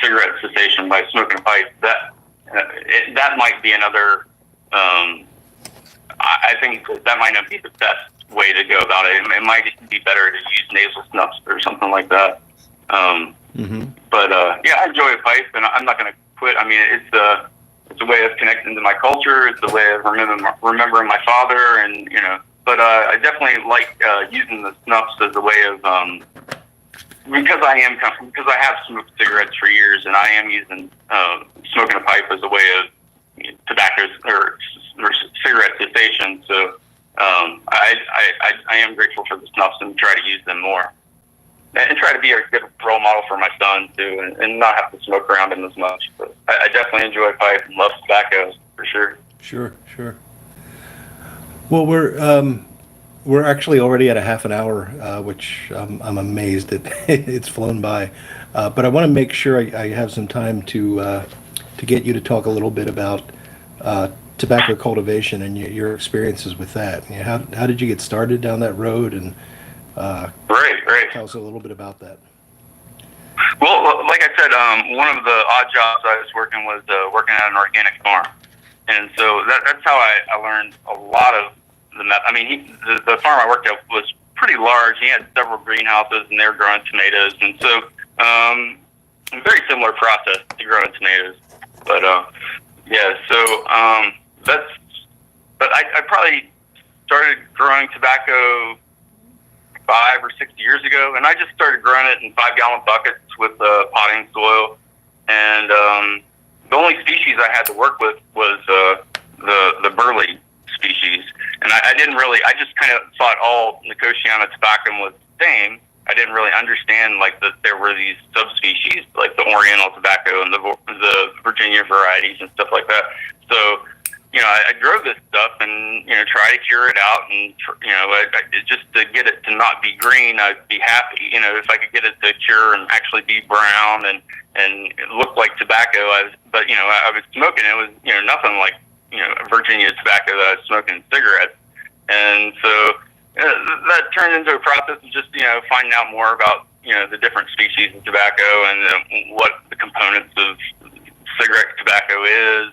cigarette cessation by smoking a pipe. That might be another. I think that might not be the best way to go about it. It might be better to use nasal snuffs or something like that. But I enjoy a pipe, and I'm not going to quit. I mean, it's a way of connecting to my culture. It's a way of remembering my father, and But I definitely like using the snuffs as a way of because I have smoked cigarettes for years, and I am using smoking a pipe as a way of tobacco or cigarette cessation. So I am grateful for the snuffs and try to use them more. And try to be a good role model for my son, too, and not have to smoke around him as much. But I definitely enjoy pipe and love tobacco, for sure. Sure. Well, we're actually already at a half an hour, which I'm amazed that it's flown by. But I want to make sure I have some time to get you to talk a little bit about tobacco cultivation and your experiences with that. You know, how did you get started down that road? And Great. tell us a little bit about that. Well, like I said, one of the odd jobs I was working was working at an organic farm. And so that's how I learned a lot of the method. I mean, the farm I worked at was pretty large. He had several greenhouses, and they were growing tomatoes. And so a very similar process to growing tomatoes. But, but I probably started growing tobacco 5 or 6 years ago, and I just started growing it in 5-gallon buckets with potting soil. And the only species I had to work with was the burley species. And I didn't really, I just kind of thought all Nicotiana tabacum was the same. I didn't really understand like that there were these subspecies like the Oriental tobacco and the Virginia varieties and stuff like that. So, you know, I grow this stuff and, you know, try to cure it out, and, you know, just to get it to not be green, I'd be happy. You know, if I could get it to cure and actually be brown and it look like tobacco, but, you know, I was smoking, it was, you know, nothing like, you know, Virginia tobacco that I was smoking cigarettes. And so that turned into a process of just, you know, finding out more about, you know, the different species of tobacco and what the components of cigarette tobacco is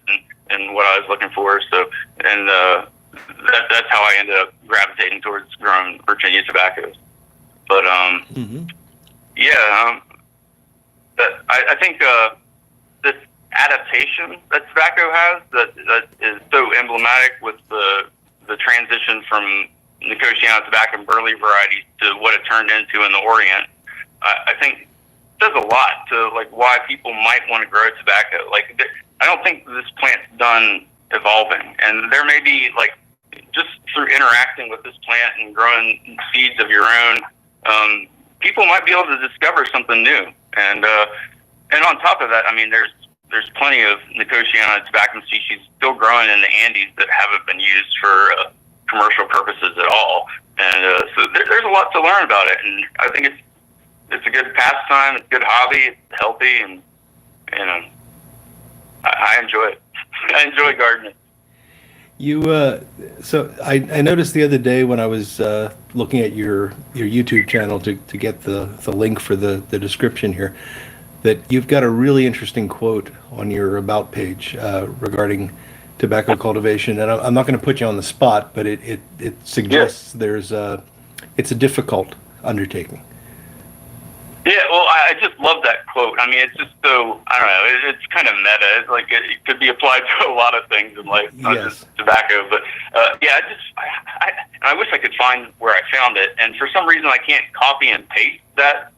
and what I was looking for. So, and that's how I ended up gravitating towards growing Virginia tobaccos. But, I think this adaptation that tobacco has that is so emblematic with the transition from Nicotiana tobacco and burley varieties to what it turned into in the Orient, I think does a lot to like why people might want to grow tobacco. Like, I don't think this plant's done evolving, and there may be like just through interacting with this plant and growing seeds of your own, people might be able to discover something new. And on top of that, I mean, there's plenty of Nicotiana tobacco species still growing in the Andes that haven't been used for commercial purposes at all. And so there's a lot to learn about it, and I think it's a good pastime, it's a good hobby, it's healthy, and I enjoy it. I enjoy gardening. So I noticed the other day when I was looking at your YouTube channel to get the link for the description here, that you've got a really interesting quote on your about page regarding tobacco cultivation. And I'm not going to put you on the spot, but it suggests it's a difficult undertaking. Yeah, well, I just love that quote. I mean, it's just so, I don't know, it's kind of meta. It's like it could be applied to a lot of things in life, not just tobacco. But I wish I could find where I found it. And for some reason, I can't copy and paste that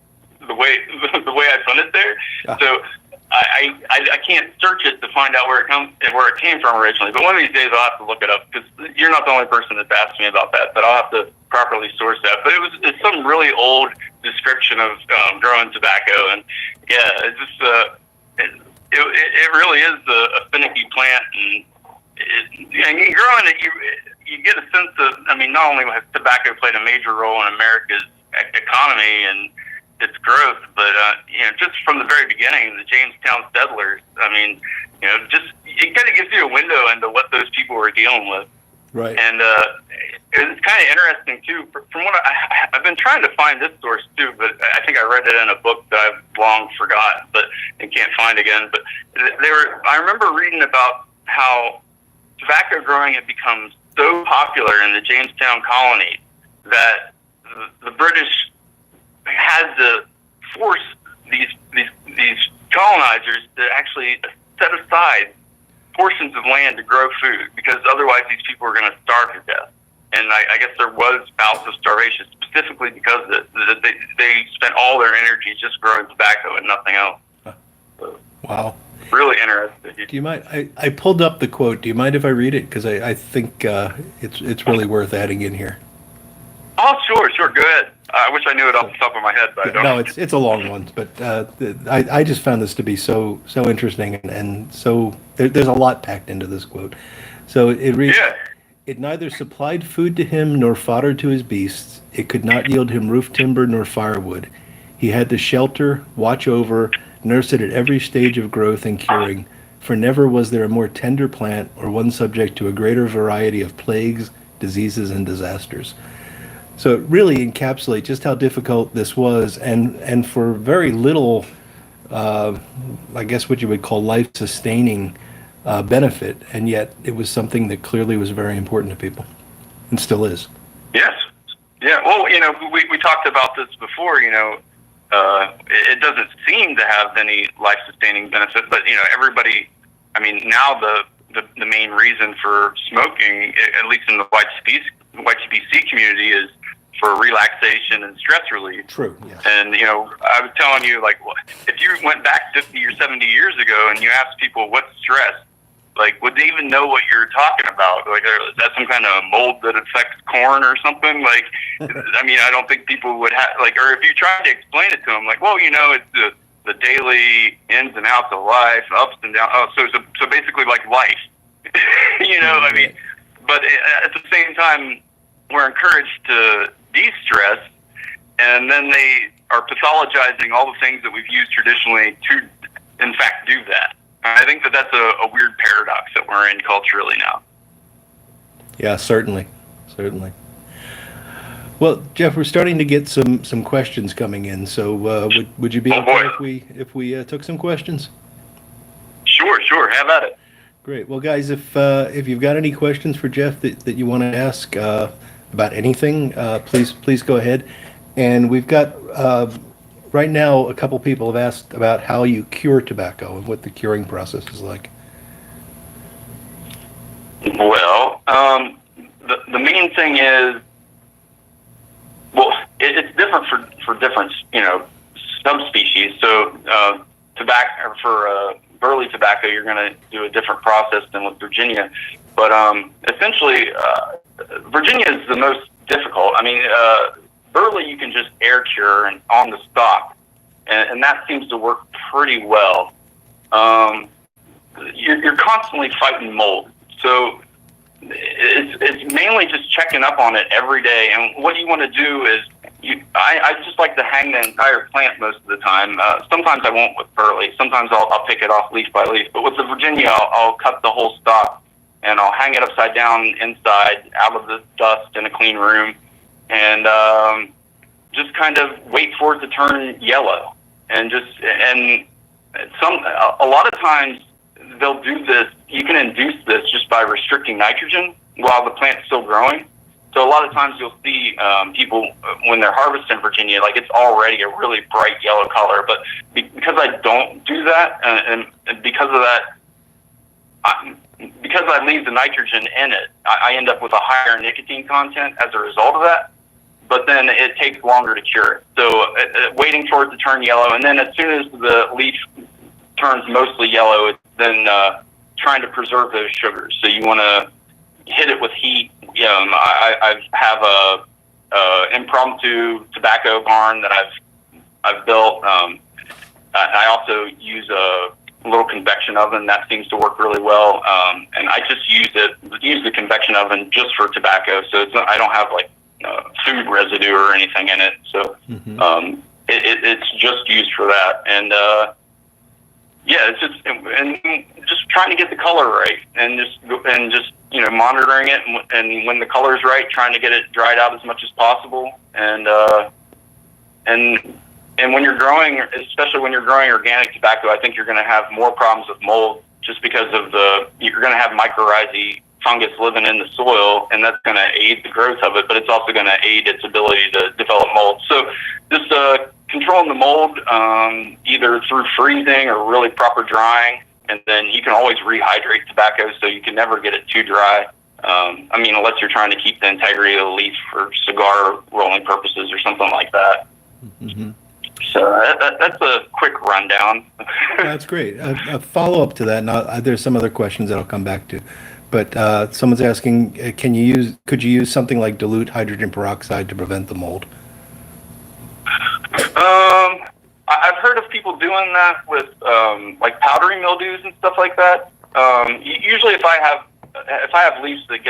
the way I put it there. So I can't search it to find out where it came from originally. But one of these days, I'll have to look it up, because you're not the only person that's asked me about that. But I'll have to properly source that. But it's some really old description of growing tobacco, and it's just it really is a finicky plant, and growing it, you get a sense of, I mean, not only has tobacco played a major role in America's economy and its growth, but just from the very beginning, the Jamestown settlers, I mean, just it kind of gives you a window into what those people were dealing with. Right. And it's kind of interesting too. From what I've been trying to find this source too, but I think I read it in a book that I've long forgotten, but and can't find again. But I remember reading about how tobacco growing had become so popular in the Jamestown colony that the British had to force these colonizers to actually set aside portions of land to grow food, because otherwise these people were going to starve to death. And I guess there was bouts of starvation specifically because they spent all their energy just growing tobacco and nothing else. Wow. Really interested. Do you mind? I pulled up the quote. Do you mind if I read it? Because I think it's really worth adding in here. Oh, sure, go ahead. I wish I knew it off the top of my head, but I don't. No, it's a long one, but I just found this to be so interesting and so there's a lot packed into this quote. So it reads, Yeah. "It neither supplied food to him nor fodder to his beasts. It could not yield him roof timber nor firewood. He had to shelter, watch over, nurse it at every stage of growth and curing, for never was there a more tender plant or one subject to a greater variety of plagues, diseases, and disasters." So it really encapsulates just how difficult this was, and for very little, I guess what you would call life-sustaining benefit, and yet it was something that clearly was very important to people, and still is. Yes. Yeah. Well, we talked about this before. It doesn't seem to have any life-sustaining benefit, but everybody. I mean, now the main reason for smoking, at least in the white CBC community, is for relaxation and stress relief. True. Yes. And I was telling you, like, if you went back 50 or 70 years ago and you asked people what's stress, like, would they even know what you're talking about? Like, is that some kind of mold that affects corn or something? Like, I mean, I don't think people would have, like, or if you tried to explain it to them, like, well, it's the daily ins and outs of life, ups and downs. Oh, so basically like life, I mean, but at the same time, we're encouraged to de-stress, and then they are pathologizing all the things that we've used traditionally to, in fact, do that. And I think that that's a weird paradox that we're in culturally now. Yeah, certainly. Well, Jeff, we're starting to get some questions coming in. So would you be okay if we took some questions? Sure. Have at it. Great. Well, guys, if you've got any questions for Jeff that you want to ask about anything, please go ahead. And we've got right now a couple people have asked about how you cure tobacco and what the curing process is like. Well, the main thing is, well, it's different for different subspecies. So tobacco for burley tobacco, you're going to do a different process than with Virginia. But essentially, Virginia is the most difficult. I mean, burley you can just air cure and on the stalk, and that seems to work pretty well. You're constantly fighting mold, so it's mainly just checking up on it every day. And what you want to do is, I just like to hang the entire plant most of the time. Sometimes I won't with burley. Sometimes I'll pick it off leaf by leaf. But with the Virginia, I'll cut the whole stalk, and I'll hang it upside down inside, out of the dust, in a clean room, and just kind of wait for it to turn yellow. And a lot of times they'll do this. You can induce this just by restricting nitrogen while the plant's still growing. So a lot of times you'll see people when they're harvesting Virginia, like it's already a really bright yellow color. But because I don't do that, and because of that, because I leave the nitrogen in it, I end up with a higher nicotine content as a result of that. But then it takes longer to cure it. So waiting for it to turn yellow, and then as soon as the leaf turns mostly yellow, it's then trying to preserve those sugars. So you want to hit it with heat. I have a impromptu tobacco barn that I've built. I also use a little convection oven that seems to work really well, and I just use the convection oven just for tobacco. So I don't have like food residue or anything in it. So it's just used for that, and it's just trying to get the color right, and just monitoring it, and when the color's right, trying to get it dried out as much as possible, and when you're growing, especially when you're growing organic tobacco, I think you're going to have more problems with mold just because of you're going to have mycorrhizae fungus living in the soil, and that's going to aid the growth of it, but it's also going to aid its ability to develop mold. So just controlling the mold either through freezing or really proper drying, and then you can always rehydrate tobacco, so you can never get it too dry. Unless you're trying to keep the integrity of the leaf for cigar rolling purposes or something like that. Mm-hmm. So that's a quick rundown. That's great. A follow-up to that, and there's some other questions that I'll come back to. But someone's asking, could you use something like dilute hydrogen peroxide to prevent the mold? I've heard of people doing that with like powdery mildews and stuff like that. Usually, if I have leaves that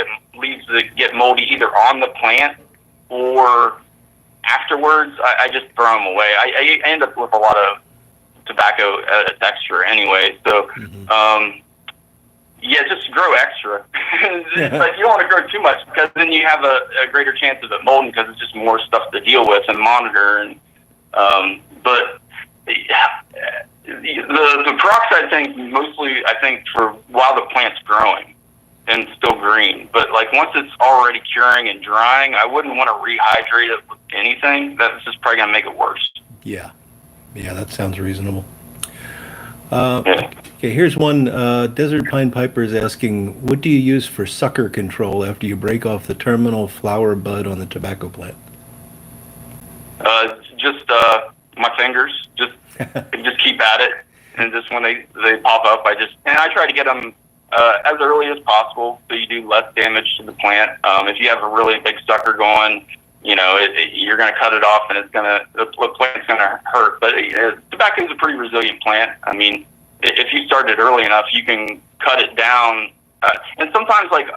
get moldy either on the plant or afterwards, I just throw them away. I end up with a lot of tobacco extra anyway. So, yeah, just grow extra. But you don't want to grow too much because then you have a greater chance of it molding because it's just more stuff to deal with and monitor. And but the peroxide thing mostly, I think, for while the plant's growing and still green. But like once it's already curing and drying, I wouldn't want to rehydrate it with anything. That's just probably gonna make it worse. Yeah, that sounds reasonable. Okay, here's one. Desert Pine Piper is asking, what do you use for sucker control after you break off the terminal flower bud on the tobacco plant? Just my fingers. Just keep at it, and just when they pop up, I try to get them as early as possible so you do less damage to the plant. If you have a really big sucker going, you're going to cut it off, and the plant's going to hurt. But tobacco is a pretty resilient plant. I mean, if you start it early enough, you can cut it down. And sometimes, like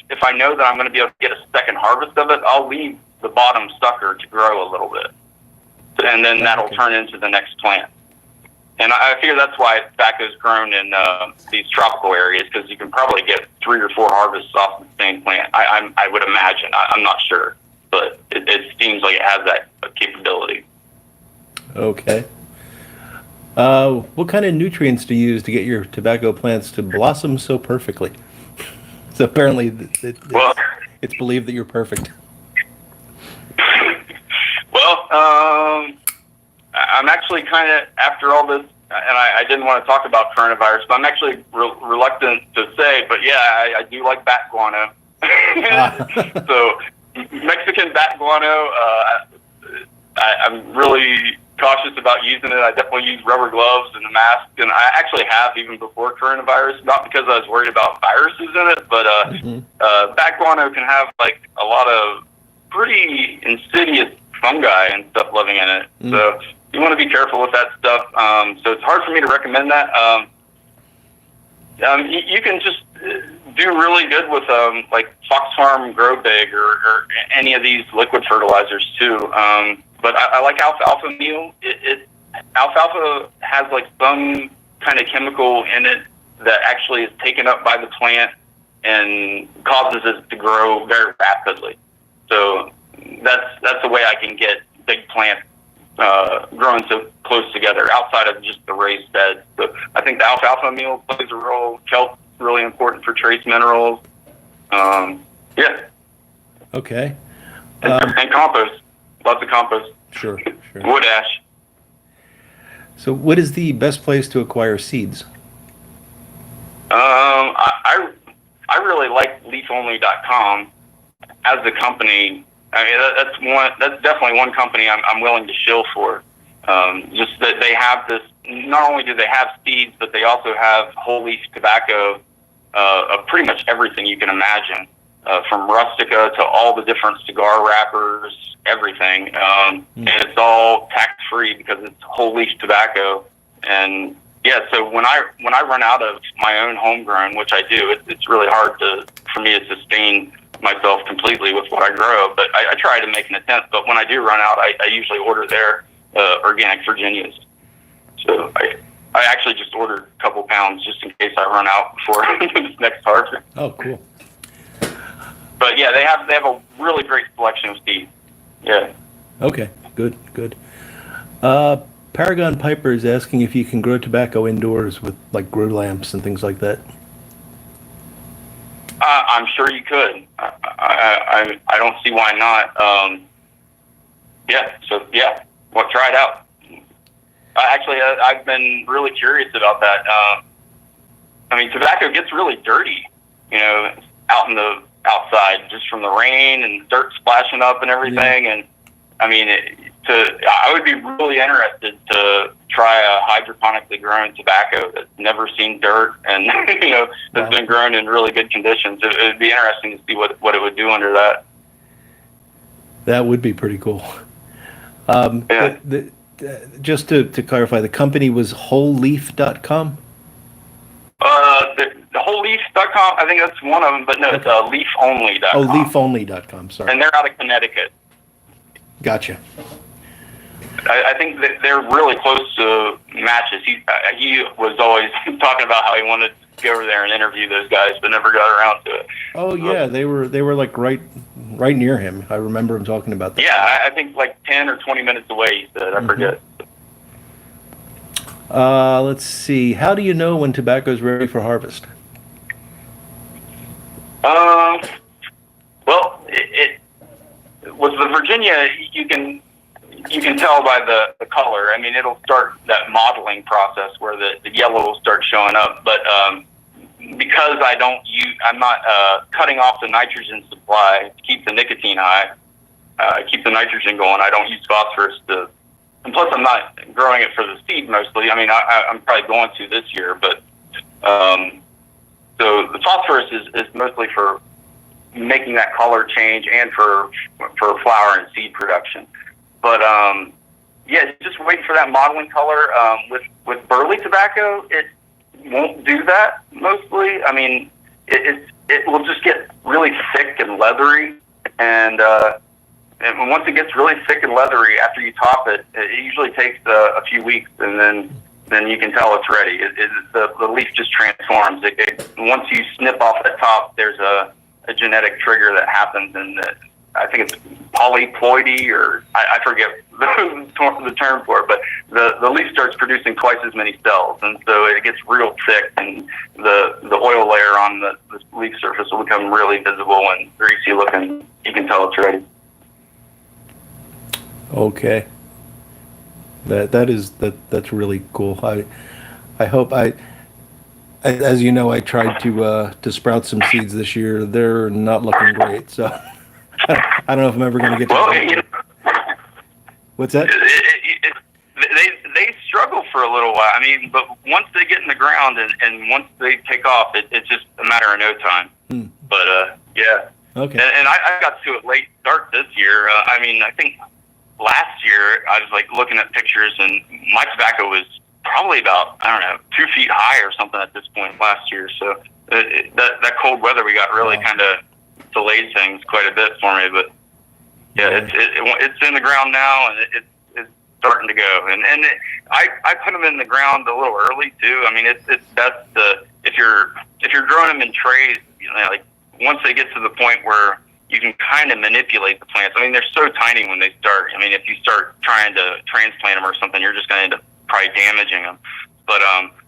if I know that I'm going to be able to get a second harvest of it, I'll leave the bottom sucker to grow a little bit, and then that'll turn into the next plant. And I figure that's why tobacco is grown in these tropical areas, because you can probably get 3 or 4 harvests off the same plant. I would imagine. I'm not sure, but it seems like it has that capability. Okay. What kind of nutrients do you use to get your tobacco plants to blossom so perfectly? So apparently it's believed that you're perfect. Well, I'm actually kind of, after all this, and I didn't want to talk about coronavirus, but I'm actually reluctant to say, but yeah, I do like bat guano. So Mexican bat guano, I'm really cautious about using it. I definitely use rubber gloves and a mask, and I actually have even before coronavirus, not because I was worried about viruses in it, but bat guano can have like a lot of pretty insidious fungi and stuff living in it. So you want to be careful with that stuff. So it's hard for me to recommend that. You can just do really good with like Fox Farm Grow Big or any of these liquid fertilizers too. But I like alfalfa meal. Alfalfa has like some kind of chemical in it that actually is taken up by the plant and causes it to grow very rapidly. So that's the way I can get big plants growing so close together outside of just the raised beds. So I think the alfalfa meal plays a role. Kelp's really important for trace minerals. Yeah. Okay. And compost. Lots of compost. Sure. Wood ash. So what is the best place to acquire seeds? I really like leafonly.com as a company. I mean, that's definitely one company I'm willing to shill for. Just that they have this, not only do they have seeds, but they also have whole leaf tobacco of pretty much everything you can imagine, from rustica to all the different cigar wrappers, everything. And it's all tax-free because it's whole leaf tobacco. And yeah, so when I run out of my own homegrown, which I do, it's really hard for me to sustain myself completely with what I grow, but I try to make an attempt. But when I do run out, I usually order their organic Virginias. So I actually just ordered a couple pounds just in case I run out before this next harvest. Oh, cool. But yeah, they have a really great selection of seeds. Yeah. Okay, good. Paragon Piper is asking if you can grow tobacco indoors with like grow lamps and things like that. I'm sure you could. I don't see why not. Yeah. So yeah, well, try it out. Actually, I've been really curious about that. I mean, tobacco gets really dirty, outside just from the rain and dirt splashing up and everything. Yeah. And I mean, I would be really interested to try a hydroponically grown tobacco that's never seen dirt and has been grown in really good conditions. It would be interesting to see what it would do under that. That would be pretty cool. Yeah. Just to clarify, the company was wholeleaf.com? The wholeleaf.com, I think that's one of them, but no, it's leafonly.com. Oh, leafonly.com, sorry. And they're out of Connecticut. Gotcha. I think that they're really close to matches. He was always talking about how he wanted to go over there and interview those guys, but never got around to it. Oh yeah, they were like right near him. I remember him talking about that. Yeah, I think like 10 or 20 minutes away, he said. I forget. Let's see. How do you know when tobacco is ready for harvest? Well, it with the Virginia, you can tell by the color. I mean, it'll start that modeling process where the yellow will start showing up. But because I'm not cutting off the nitrogen supply to keep the nicotine high, keep the nitrogen going. I don't use phosphorus and plus I'm not growing it for the seed mostly. I mean, I'm probably going to this year, but so the phosphorus is mostly for making that color change and for flower and seed production. But yeah, just waiting for that modeling color. With burley tobacco, it won't do that mostly. I mean, it will just get really thick and leathery, and once it gets really thick and leathery, after you top it, it usually takes a few weeks, and then you can tell it's ready. The leaf just transforms. Once you snip off the top, there's a genetic trigger that happens, and I think it's polyploidy, or I forget the term for it, but the leaf starts producing twice as many cells, and so it gets real thick, and the oil layer on the leaf surface will become really visible and greasy looking. You can tell it's ready. Okay. That's really cool. I hope as you know, I tried to sprout some seeds this year. They're not looking great, so I don't know if I'm ever going to get to that. What's that? They struggle for a little while. I mean, but once they get in the ground and once they take off, it's just a matter of no time. But yeah. Okay. And I got to it late start this year. I mean, I think last year I was like looking at pictures, and my tobacco was probably about, I don't know, 2 feet high or something at this point last year. So that cold weather we got really kind of delayed things quite a bit for me. But yeah, it's in the ground now, and it's starting to go. And I put them in the ground a little early too. I mean, it's best if you're growing them in trays, like once they get to the point where you can kind of manipulate the plants. I mean, they're so tiny when they start. I mean, if you start trying to transplant them or something, you're just going to end up probably damaging them. But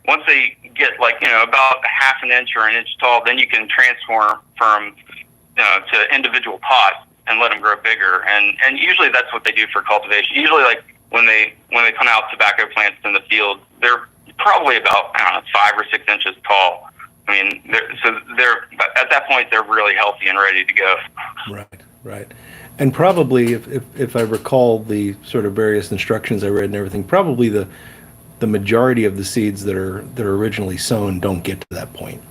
once they get like, about a half an inch or an inch tall, then you can transform from to individual pots and let them grow bigger. And usually that's what they do for cultivation. Usually, like when they come out tobacco plants in the field, they're probably about 5 or 6 inches tall. I mean, they're at that point they're really healthy and ready to go. Right. And probably, if I recall the sort of various instructions I read and everything, probably the majority of the seeds that are originally sown don't get to that point.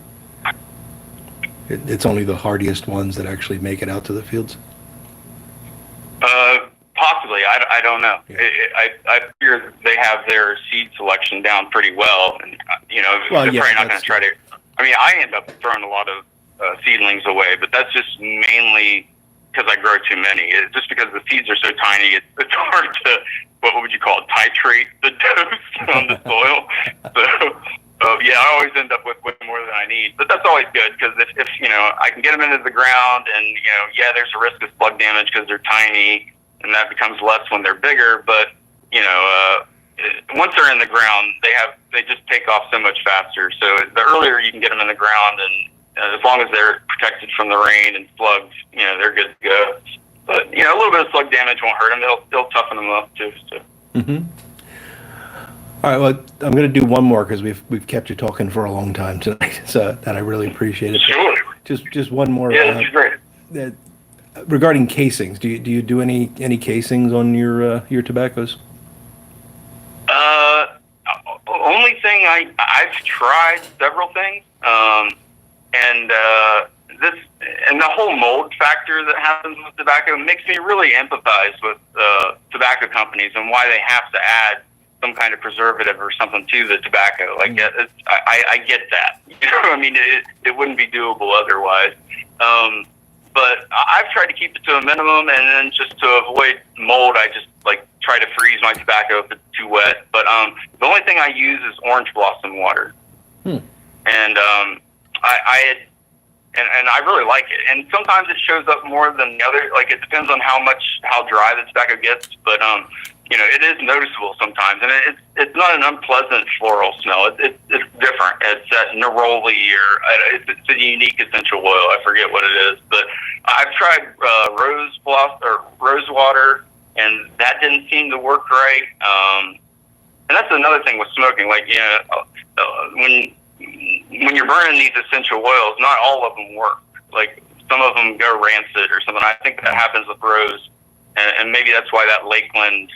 It's only the hardiest ones that actually make it out to the fields. Possibly, I don't know. Yeah. I figure they have their seed selection down pretty well, and they're probably not going to try to. I mean, I end up throwing a lot of seedlings away, but that's just mainly because I grow too many. It's just because the seeds are so tiny, it's hard to, what would you call it, titrate the dose on the soil. So yeah, I always end up with way more than I need. But that's always good, because if I can get them into the ground, and there's a risk of slug damage because they're tiny, and that becomes less when they're bigger. But once they're in the ground, they just take off so much faster. So the earlier you can get them in the ground, and as long as they're protected from the rain and slugs, they're good to go. But a little bit of slug damage won't hurt them. They'll toughen them up too. So. Mm-hmm. All right. Well, I'm going to do one more because we've kept you talking for a long time tonight, so that I really appreciate it. Sure. Just one more. Yeah, that's great. Regarding casings, do you do any casings on your tobaccos? I've tried several things, and the whole mold factor that happens with tobacco makes me really empathize with tobacco companies and why they have to add some kind of preservative or something to the tobacco. Like, I get that. You know, I mean, it wouldn't be doable otherwise. But I've tried to keep it to a minimum, and then just to avoid mold, I just try to freeze my tobacco if it's too wet. But the only thing I use is orange blossom water, and I really like it. And sometimes it shows up more than the other. Like, it depends on how dry the tobacco gets. But you know, it is noticeable sometimes, and it's not an unpleasant floral smell. It's different. It's that neroli, or it's a unique essential oil. I forget what it is, but I've tried rose water, and that didn't seem to work right. And that's another thing with smoking. Like, you know, when you're burning these essential oils, not all of them work. Like, some of them go rancid or something. I think that happens with rose, and maybe that's why that Lakeland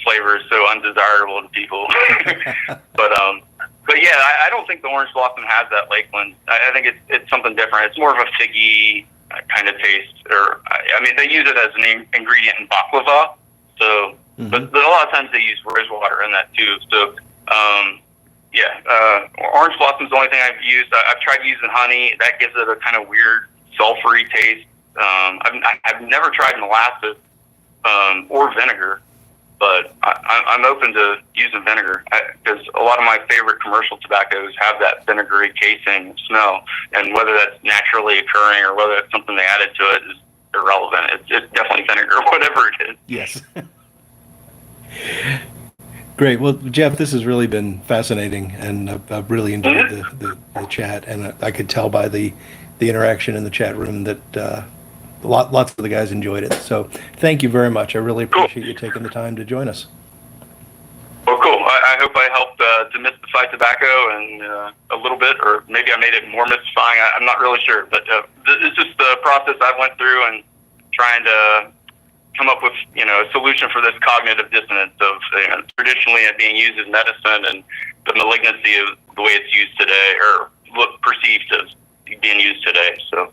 flavor is so undesirable to people. But yeah, I don't think the orange blossom has that Lakeland. I think it's something different. It's more of a figgy kind of taste, or I mean, they use it as an ingredient in baklava. So, but a lot of times they use rose water in that too. So, orange blossom is the only thing I've used. I've tried using honey. That gives it a kind of weird sulfury taste. I've never tried molasses or vinegar. But I'm open to using vinegar, because a lot of my favorite commercial tobaccos have that vinegary casing smell, and whether that's naturally occurring or whether it's something they added to it is irrelevant. It's definitely vinegar, whatever it is. Yes. Great. Well, Jeff, this has really been fascinating, and I've really enjoyed the chat, and I could tell by the interaction in the chat room that lots of the guys enjoyed it. So thank you very much. I really appreciate you taking the time to join us. Well, cool. I hope I helped demystify tobacco and a little bit, or maybe I made it more mystifying. I'm not really sure, but it's just the process I went through, and trying to come up with, you know, a solution for this cognitive dissonance of, you know, traditionally it being used as medicine, and the malignancy of the way it's used today, or perceived as being used today. So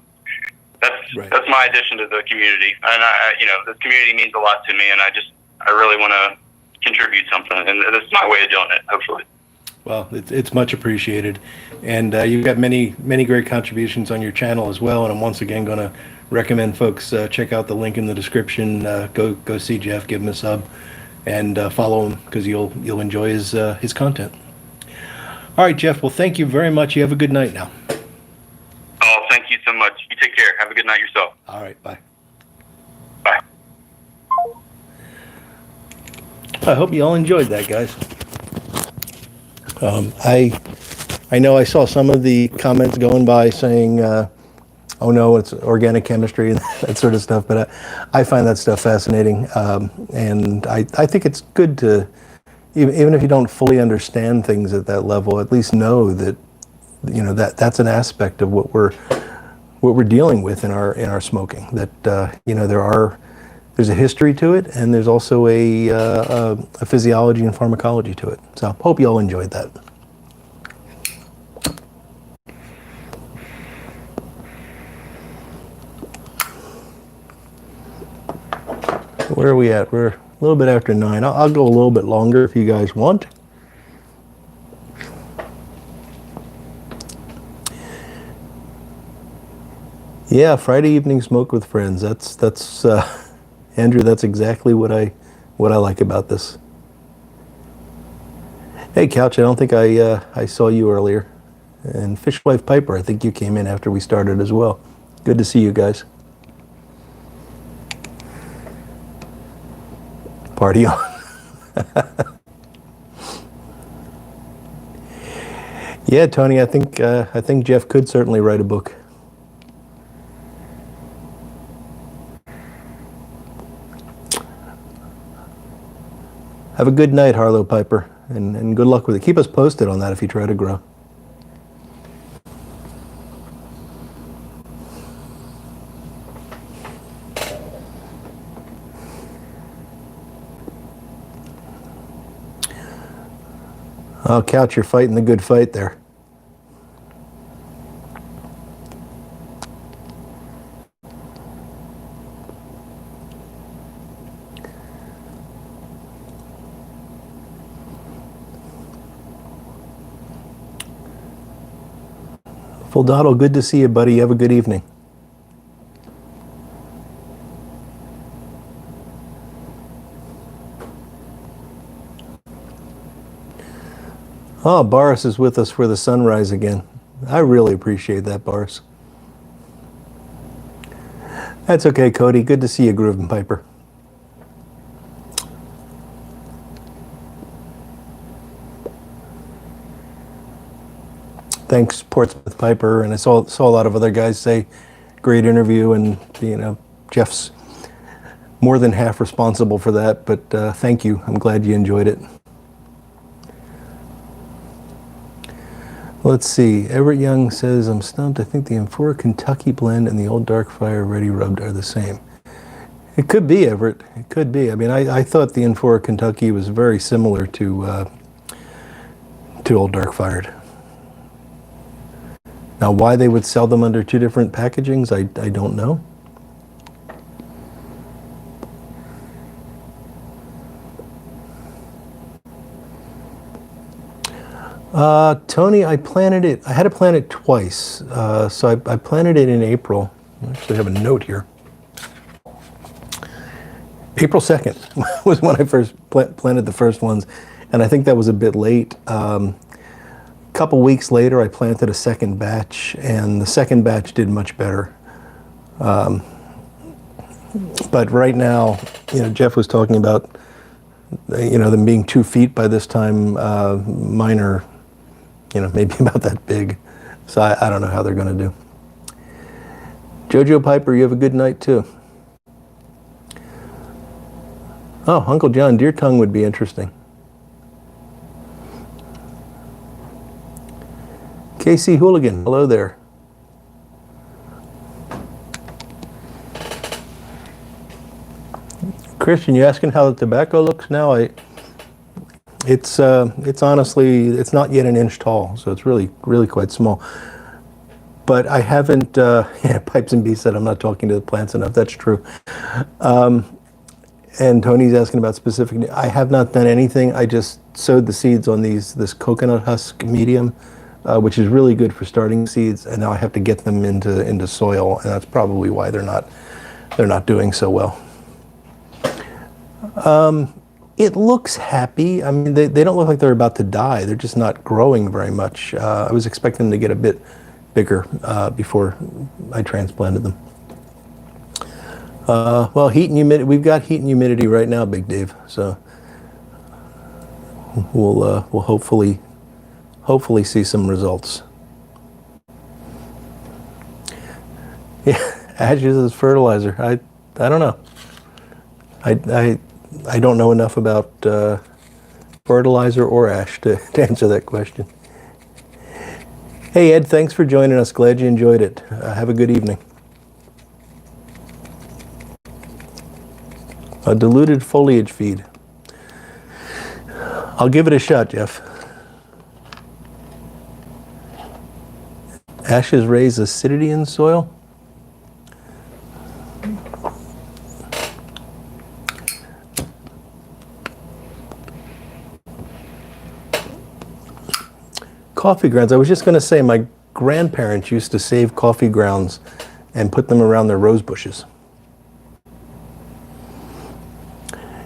that's my addition to the community, and you know, this community means a lot to me, and I really want to contribute something, and this is my way of doing it, hopefully. Well, it's much appreciated, and you've got many great contributions on your channel as well. And I'm once again going to recommend folks check out the link in the description. Go see Jeff, give him a sub, and follow him, because you'll enjoy his content. All right, Jeff. Well, thank you very much. You have a good night now. Oh, thank you so much. You take care. Have a good night yourself. All right. Bye. Bye. I hope you all enjoyed that, guys. I know I saw some of the comments going by saying, oh no, it's organic chemistry and that sort of stuff, but I find that stuff fascinating. And I think it's good to, even if you don't fully understand things at that level, at least know that, you know, that's an aspect of what we're dealing with in our smoking. That you know, there's a history to it, and there's also a physiology and pharmacology to it. So hope you all enjoyed that. Where are we at? We're a little bit after 9. I'll go a little bit longer if you guys want. Yeah, Friday evening smoke with friends. That's Andrew, that's exactly what I like about this. Hey, Couch, I don't think I saw you earlier. And Fishwife Piper, I think you came in after we started as well. Good to see you guys. Party on. Yeah, Tony, I think Jeff could certainly write a book. Have a good night, Harlow Piper, and good luck with it. Keep us posted on that if you try to grow. Oh, Couch, you're fighting the good fight there. Fuldado, good to see you, buddy. Have a good evening. Oh, Boris is with us for the sunrise again. I really appreciate that, Boris. That's okay, Cody. Good to see you, Groove and Piper. Thanks, Portsmouth Piper, and I saw a lot of other guys say, great interview, and Jeff's more than half responsible for that, but thank you. I'm glad you enjoyed it. Let's see. Everett Young says, I'm stumped. I think the Amphora Kentucky blend and the Old Dark Fire Ready Rubbed are the same. It could be, Everett. It could be. I mean, I thought the Amphora Kentucky was very similar to Old Dark Fired. Now, why they would sell them under two different packagings, I don't know. Tony, I planted it. I had to plant it twice. So I planted it in April. I actually have a note here. April 2nd was when I first planted the first ones, and I think that was a bit late. A couple weeks later, I planted a second batch, and the second batch did much better. But right now, Jeff was talking about, them being 2 feet by this time. Mine are, maybe about that big. So I don't know how they're going to do. Jojo Piper, you have a good night too. Oh, Uncle John, deer tongue would be interesting. KC Hooligan, hello there. Christian, you asking how the tobacco looks now? It's honestly, it's not yet an inch tall, so it's really quite small. But I haven't, Pipes and Bees said I'm not talking to the plants enough. That's true. And Tony's asking about specific, I have not done anything. I just sowed the seeds on this coconut husk medium, which is really good for starting seeds, and now I have to get them into soil, and that's probably why they're not doing so well. It looks happy. I mean, they don't look like they're about to die. They're just not growing very much. I was expecting them to get a bit bigger before I transplanted them. Well, heat and humidity. We've got heat and humidity right now, Big Dave. So we'll hopefully see some results. Yeah, ashes as fertilizer. I don't know. I don't know enough about fertilizer or ash to answer that question. Hey Ed, thanks for joining us. Glad you enjoyed it. Have a good evening. A diluted foliage feed. I'll give it a shot, Jeff. Ashes raise acidity in soil. Coffee grounds. I was just going to say my grandparents used to save coffee grounds and put them around their rose bushes.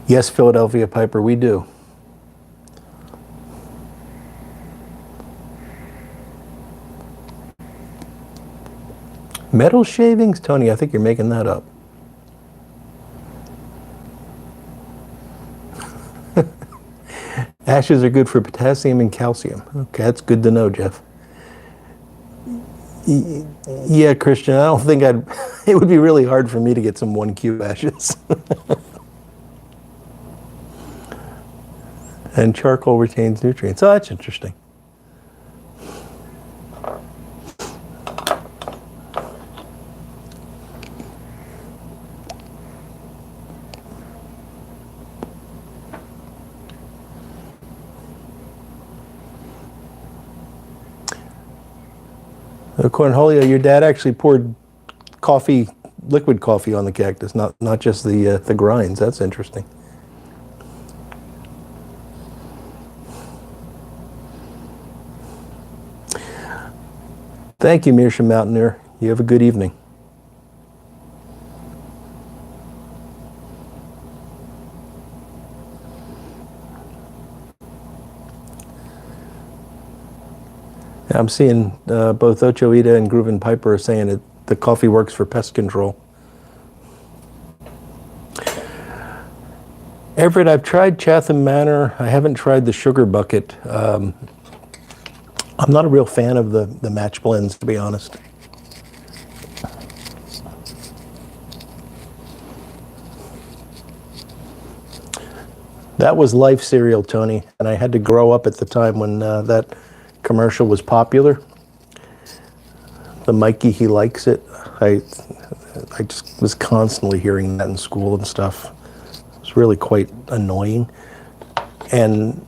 Yes, Philadelphia Piper, we do. Metal shavings? Tony, I think you're making that up. Ashes are good for potassium and calcium. Okay, that's good to know, Jeff. Yeah, Christian, I don't think it would be really hard for me to get some 1Q ashes. And charcoal retains nutrients. Oh, that's interesting. Cornholio, your dad actually poured coffee, liquid coffee on the cactus, not just the grinds. That's interesting. Thank you, Meerschaum Mountaineer. You have a good evening. I'm seeing both Ochoita and Groove and Piper are saying that the coffee works for pest control. Everett, I've tried Chatham Manor. I haven't tried the Sugar Bucket. I'm not a real fan of the match blends, to be honest. That was Life cereal, Tony, and I had to grow up at the time when that commercial was popular. The Mikey, he likes it. I just was constantly hearing that in school and stuff. It was really quite annoying. And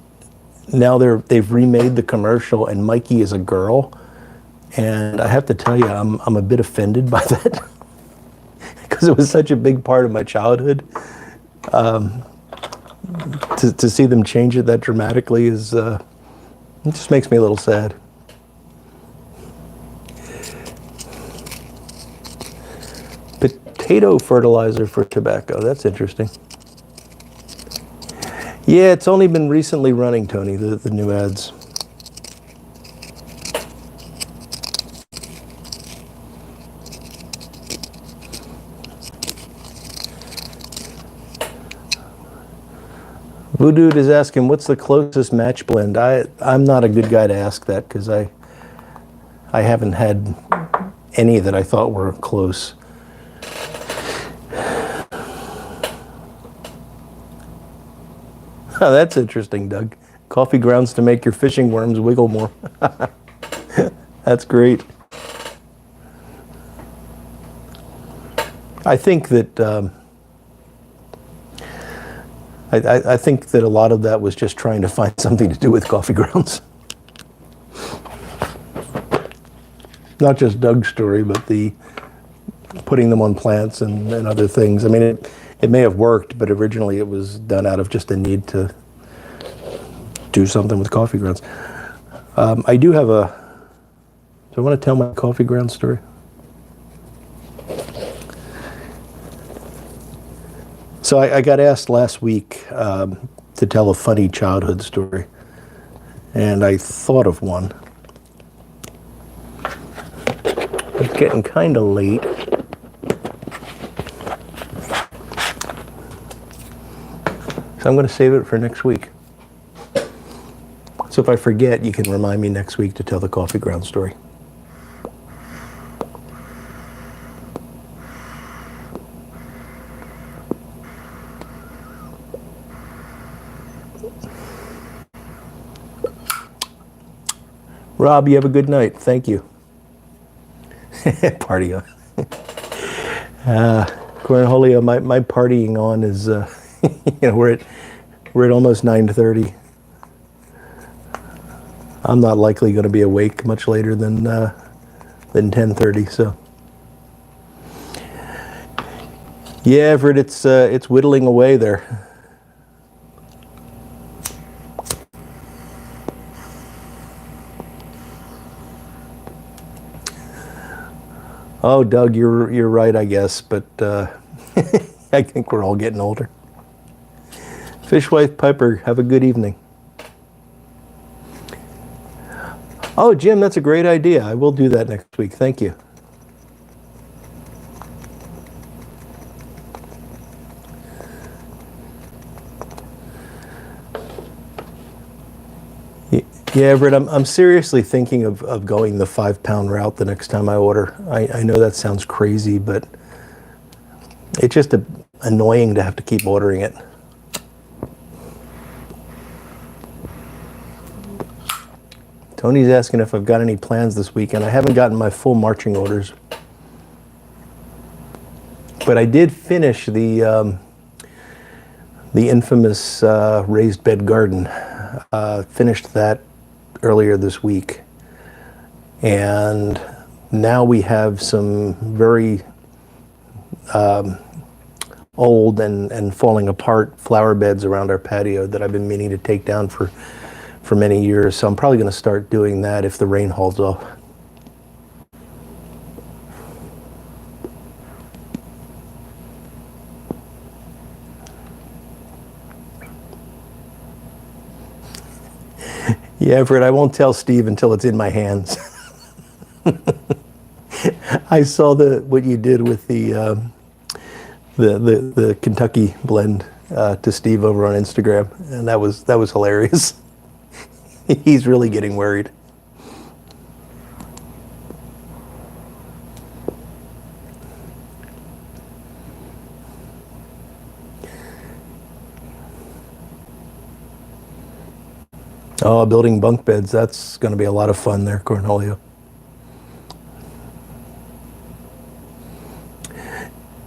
now they've remade the commercial, and Mikey is a girl. And I have to tell you, I'm a bit offended by that because it was such a big part of my childhood. To see them change it that dramatically is it just makes me a little sad. Potato fertilizer for tobacco. That's interesting. Yeah, it's only been recently running, Tony, the new ads. Voodoo is asking, what's the closest match blend? I'm not a good guy to ask that because I haven't had any that I thought were close. Oh, that's interesting, Doug. Coffee grounds to make your fishing worms wiggle more. That's great. I think that I think that a lot of that was just trying to find something to do with coffee grounds. Not just Doug's story, but the putting them on plants and other things. I mean, it may have worked, but originally it was done out of just a need to do something with coffee grounds. I do have do I want to tell my coffee ground story? So I got asked last week to tell a funny childhood story, and I thought of one. It's getting kind of late. So I'm going to save it for next week. So if I forget, you can remind me next week to tell the coffee ground story. Rob, you have a good night. Thank you. Party on. Cornholio, my partying on is, we're at almost 9:30. I'm not likely going to be awake much later than 10:30. So, yeah, Everett, it's whittling away there. Oh, Doug, you're right, I guess, but I think we're all getting older. Fishwife Piper, have a good evening. Oh, Jim, that's a great idea. I will do that next week. Thank you. Yeah, Everett, I'm seriously thinking of going the 5-pound route the next time I order. I know that sounds crazy, but it's just annoying to have to keep ordering it. Tony's asking if I've got any plans this weekend. I haven't gotten my full marching orders. But I did finish the infamous raised bed garden. Finished that earlier this week, and now we have some very old and falling apart flower beds around our patio that I've been meaning to take down for many years. So I'm probably going to start doing that if the rain holds off. Yeah, Everett, I won't tell Steve until it's in my hands. I saw what you did with the Kentucky blend to Steve over on Instagram, and that was hilarious. He's really getting worried. Oh, building bunk beds, that's going to be a lot of fun there, Cornholio.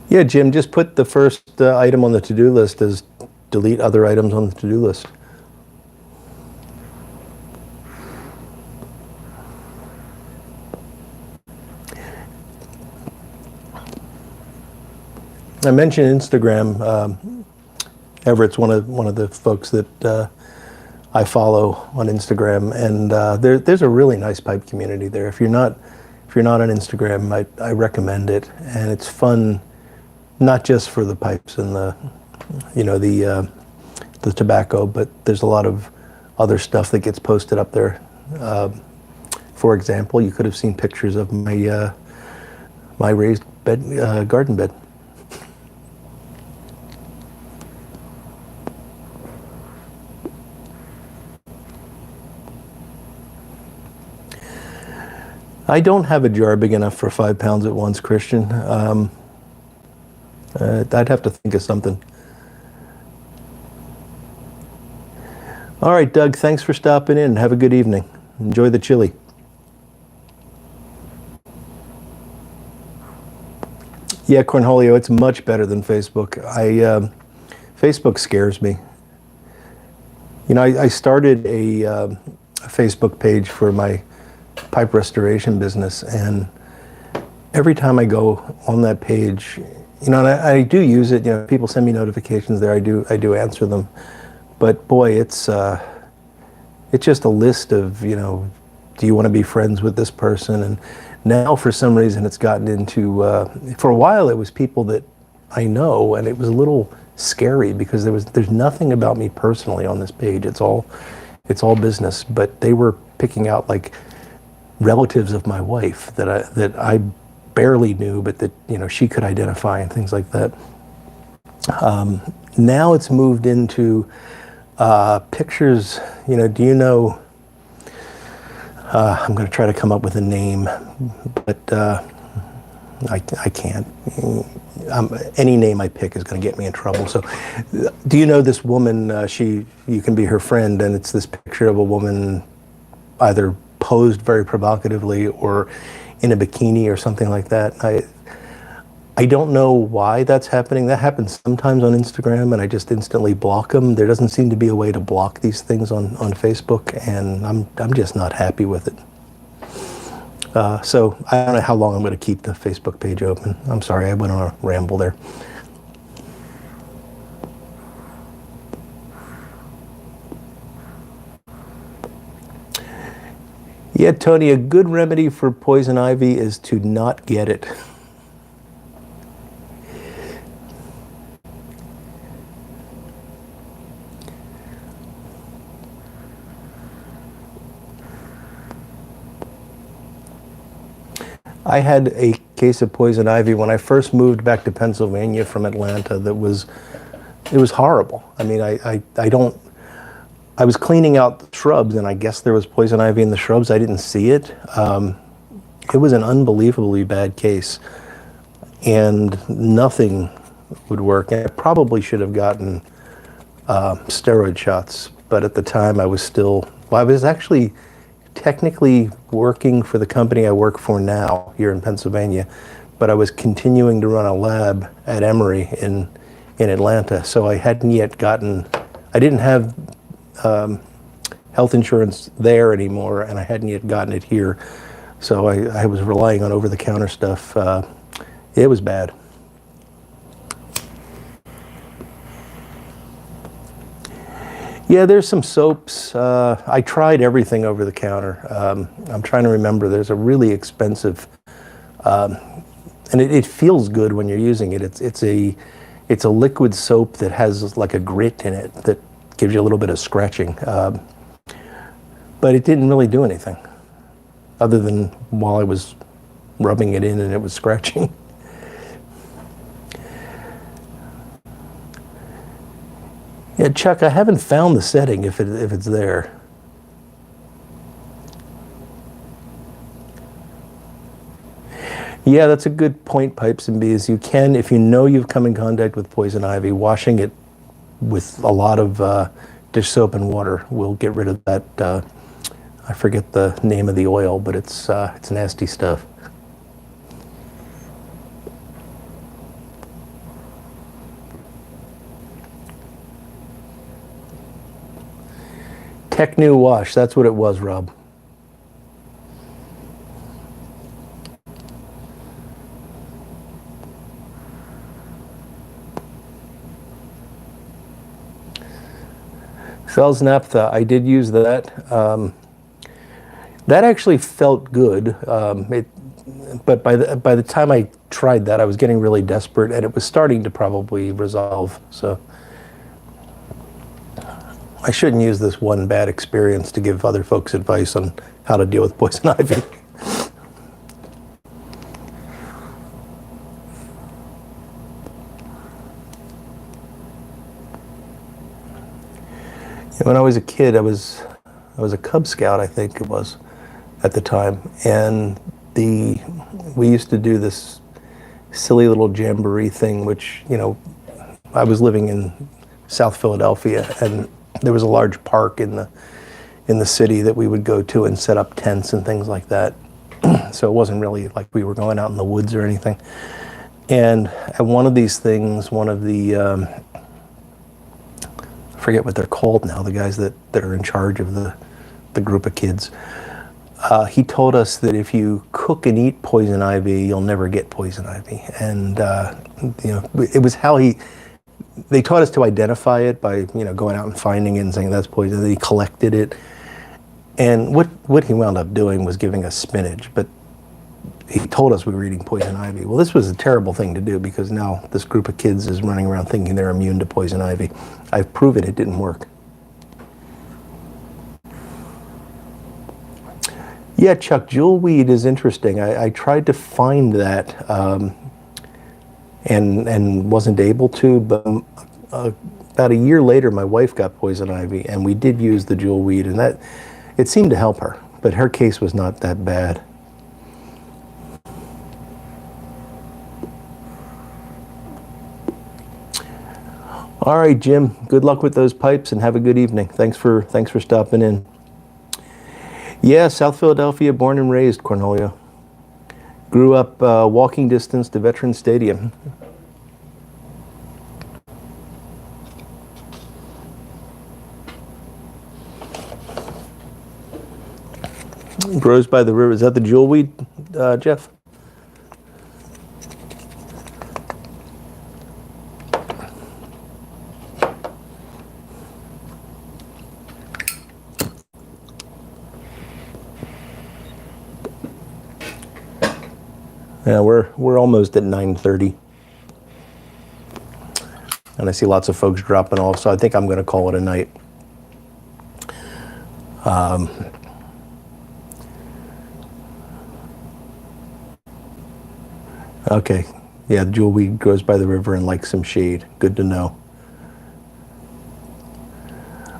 Yeah, Jim, just put the first item on the to-do list as delete other items on the to-do list. I mentioned Instagram. Everett's one of the folks that I follow on Instagram, and there's a really nice pipe community there. If you're not on Instagram, I recommend it, and it's fun, not just for the pipes and the tobacco, but there's a lot of other stuff that gets posted up there. For example, you could have seen pictures of my my raised bed, garden bed. I don't have a jar big enough for 5 pounds at once, Christian. I'd have to think of something. All right, Doug, thanks for stopping in. Have a good evening. Enjoy the chili. Yeah, Cornholio, it's much better than Facebook. Facebook scares me. You know, I started a Facebook page for my pipe restoration business, and every time I go on that page, you know, and I do use it. You know, people send me notifications there. I do answer them, but boy, it's just a list of, you know, do you want to be friends with this person? And now for some reason it's gotten into for a while it was people that I know, and it was a little scary because there's nothing about me personally on this page. It's all business, but they were picking out like relatives of my wife that I barely knew, but that, you know, she could identify and things like that. Now it's moved into pictures. You know, do you know? I'm going to try to come up with a name, but I can't. Any name I pick is going to get me in trouble. So, do you know this woman? You can be her friend, and it's this picture of a woman either posed very provocatively or in a bikini or something like that. I don't know why that's happening. That happens sometimes on Instagram, and I just instantly block them. There doesn't seem to be a way to block these things on Facebook, and I'm just not happy with it. So I don't know how long I'm going to keep the Facebook page open. I'm sorry, I went on a ramble there. Yeah, Tony, a good remedy for poison ivy is to not get it. I had a case of poison ivy when I first moved back to Pennsylvania from Atlanta. It was horrible. I mean, I was cleaning out the shrubs, and I guess there was poison ivy in the shrubs. I didn't see it. It was an unbelievably bad case, and nothing would work. And I probably should have gotten steroid shots, but at the time I was actually technically working for the company I work for now here in Pennsylvania, but I was continuing to run a lab at Emory in Atlanta. So I didn't have health insurance there anymore, and I hadn't yet gotten it here. So I was relying on over-the-counter stuff. It was bad. Yeah, there's some soaps. I tried everything over the counter. I'm trying to remember. There's a really expensive, and it feels good when you're using it. It's a liquid soap that has like a grit in it that gives you a little bit of scratching. But it didn't really do anything other than while I was rubbing it in and it was scratching. Yeah, Chuck, I haven't found the setting if it's there. Yeah, that's a good point, Pipes and Bees. You can, if you know you've come in contact with poison ivy, washing it with a lot of dish soap and water will get rid of that. I forget the name of the oil, but it's nasty stuff. Tech New Wash, that's what it was, Rob. Fells Naphtha, I did use that. That actually felt good, but by the time I tried that, I was getting really desperate, and it was starting to probably resolve. So I shouldn't use this one bad experience to give other folks advice on how to deal with poison ivy. When I was a kid, I was a Cub Scout, I think it was, at the time, and we used to do this silly little jamboree thing, which, you know, I was living in South Philadelphia, and there was a large park in the city that we would go to and set up tents and things like that. So it wasn't really like we were going out in the woods or anything. And at one of these things, one of the I forget what they're called now, the guys that are in charge of the group of kids, he told us that if you cook and eat poison ivy, you'll never get poison ivy. And you know, it was how they taught us to identify it by, you know, going out and finding it and saying that's poison. Then he collected it, and what he wound up doing was giving us spinach, but he told us we were eating poison ivy. Well, this was a terrible thing to do, because now this group of kids is running around thinking they're immune to poison ivy. I've proven it didn't work. Yeah, Chuck, jewelweed is interesting. I tried to find that and wasn't able to, but about a year later, my wife got poison ivy, and we did use the jewelweed, and that it seemed to help her, but her case was not that bad. All right, Jim, good luck with those pipes and have a good evening. Thanks for stopping in. Yeah, South Philadelphia, born and raised, Cornelia. Grew up walking distance to Veterans Stadium. Grows by the river. Is that the jewelweed, Jeff? Yeah, we're almost at 9:30, and I see lots of folks dropping off, so I think I'm going to call it a night. Okay, yeah, the jewelweed grows by the river and likes some shade. Good to know.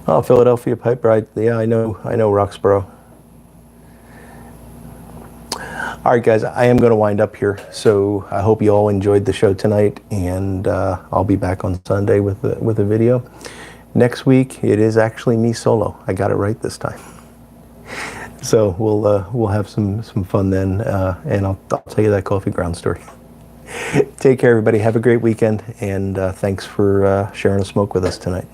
Oh, Philadelphia piper. Yeah, I know Roxborough. All right, guys, I am going to wind up here. So I hope you all enjoyed the show tonight, and I'll be back on Sunday with a video. Next week, it is actually me solo. I got it right this time. So we'll have some fun then, and I'll tell you that coffee ground story. Take care, everybody. Have a great weekend, and thanks for sharing a smoke with us tonight.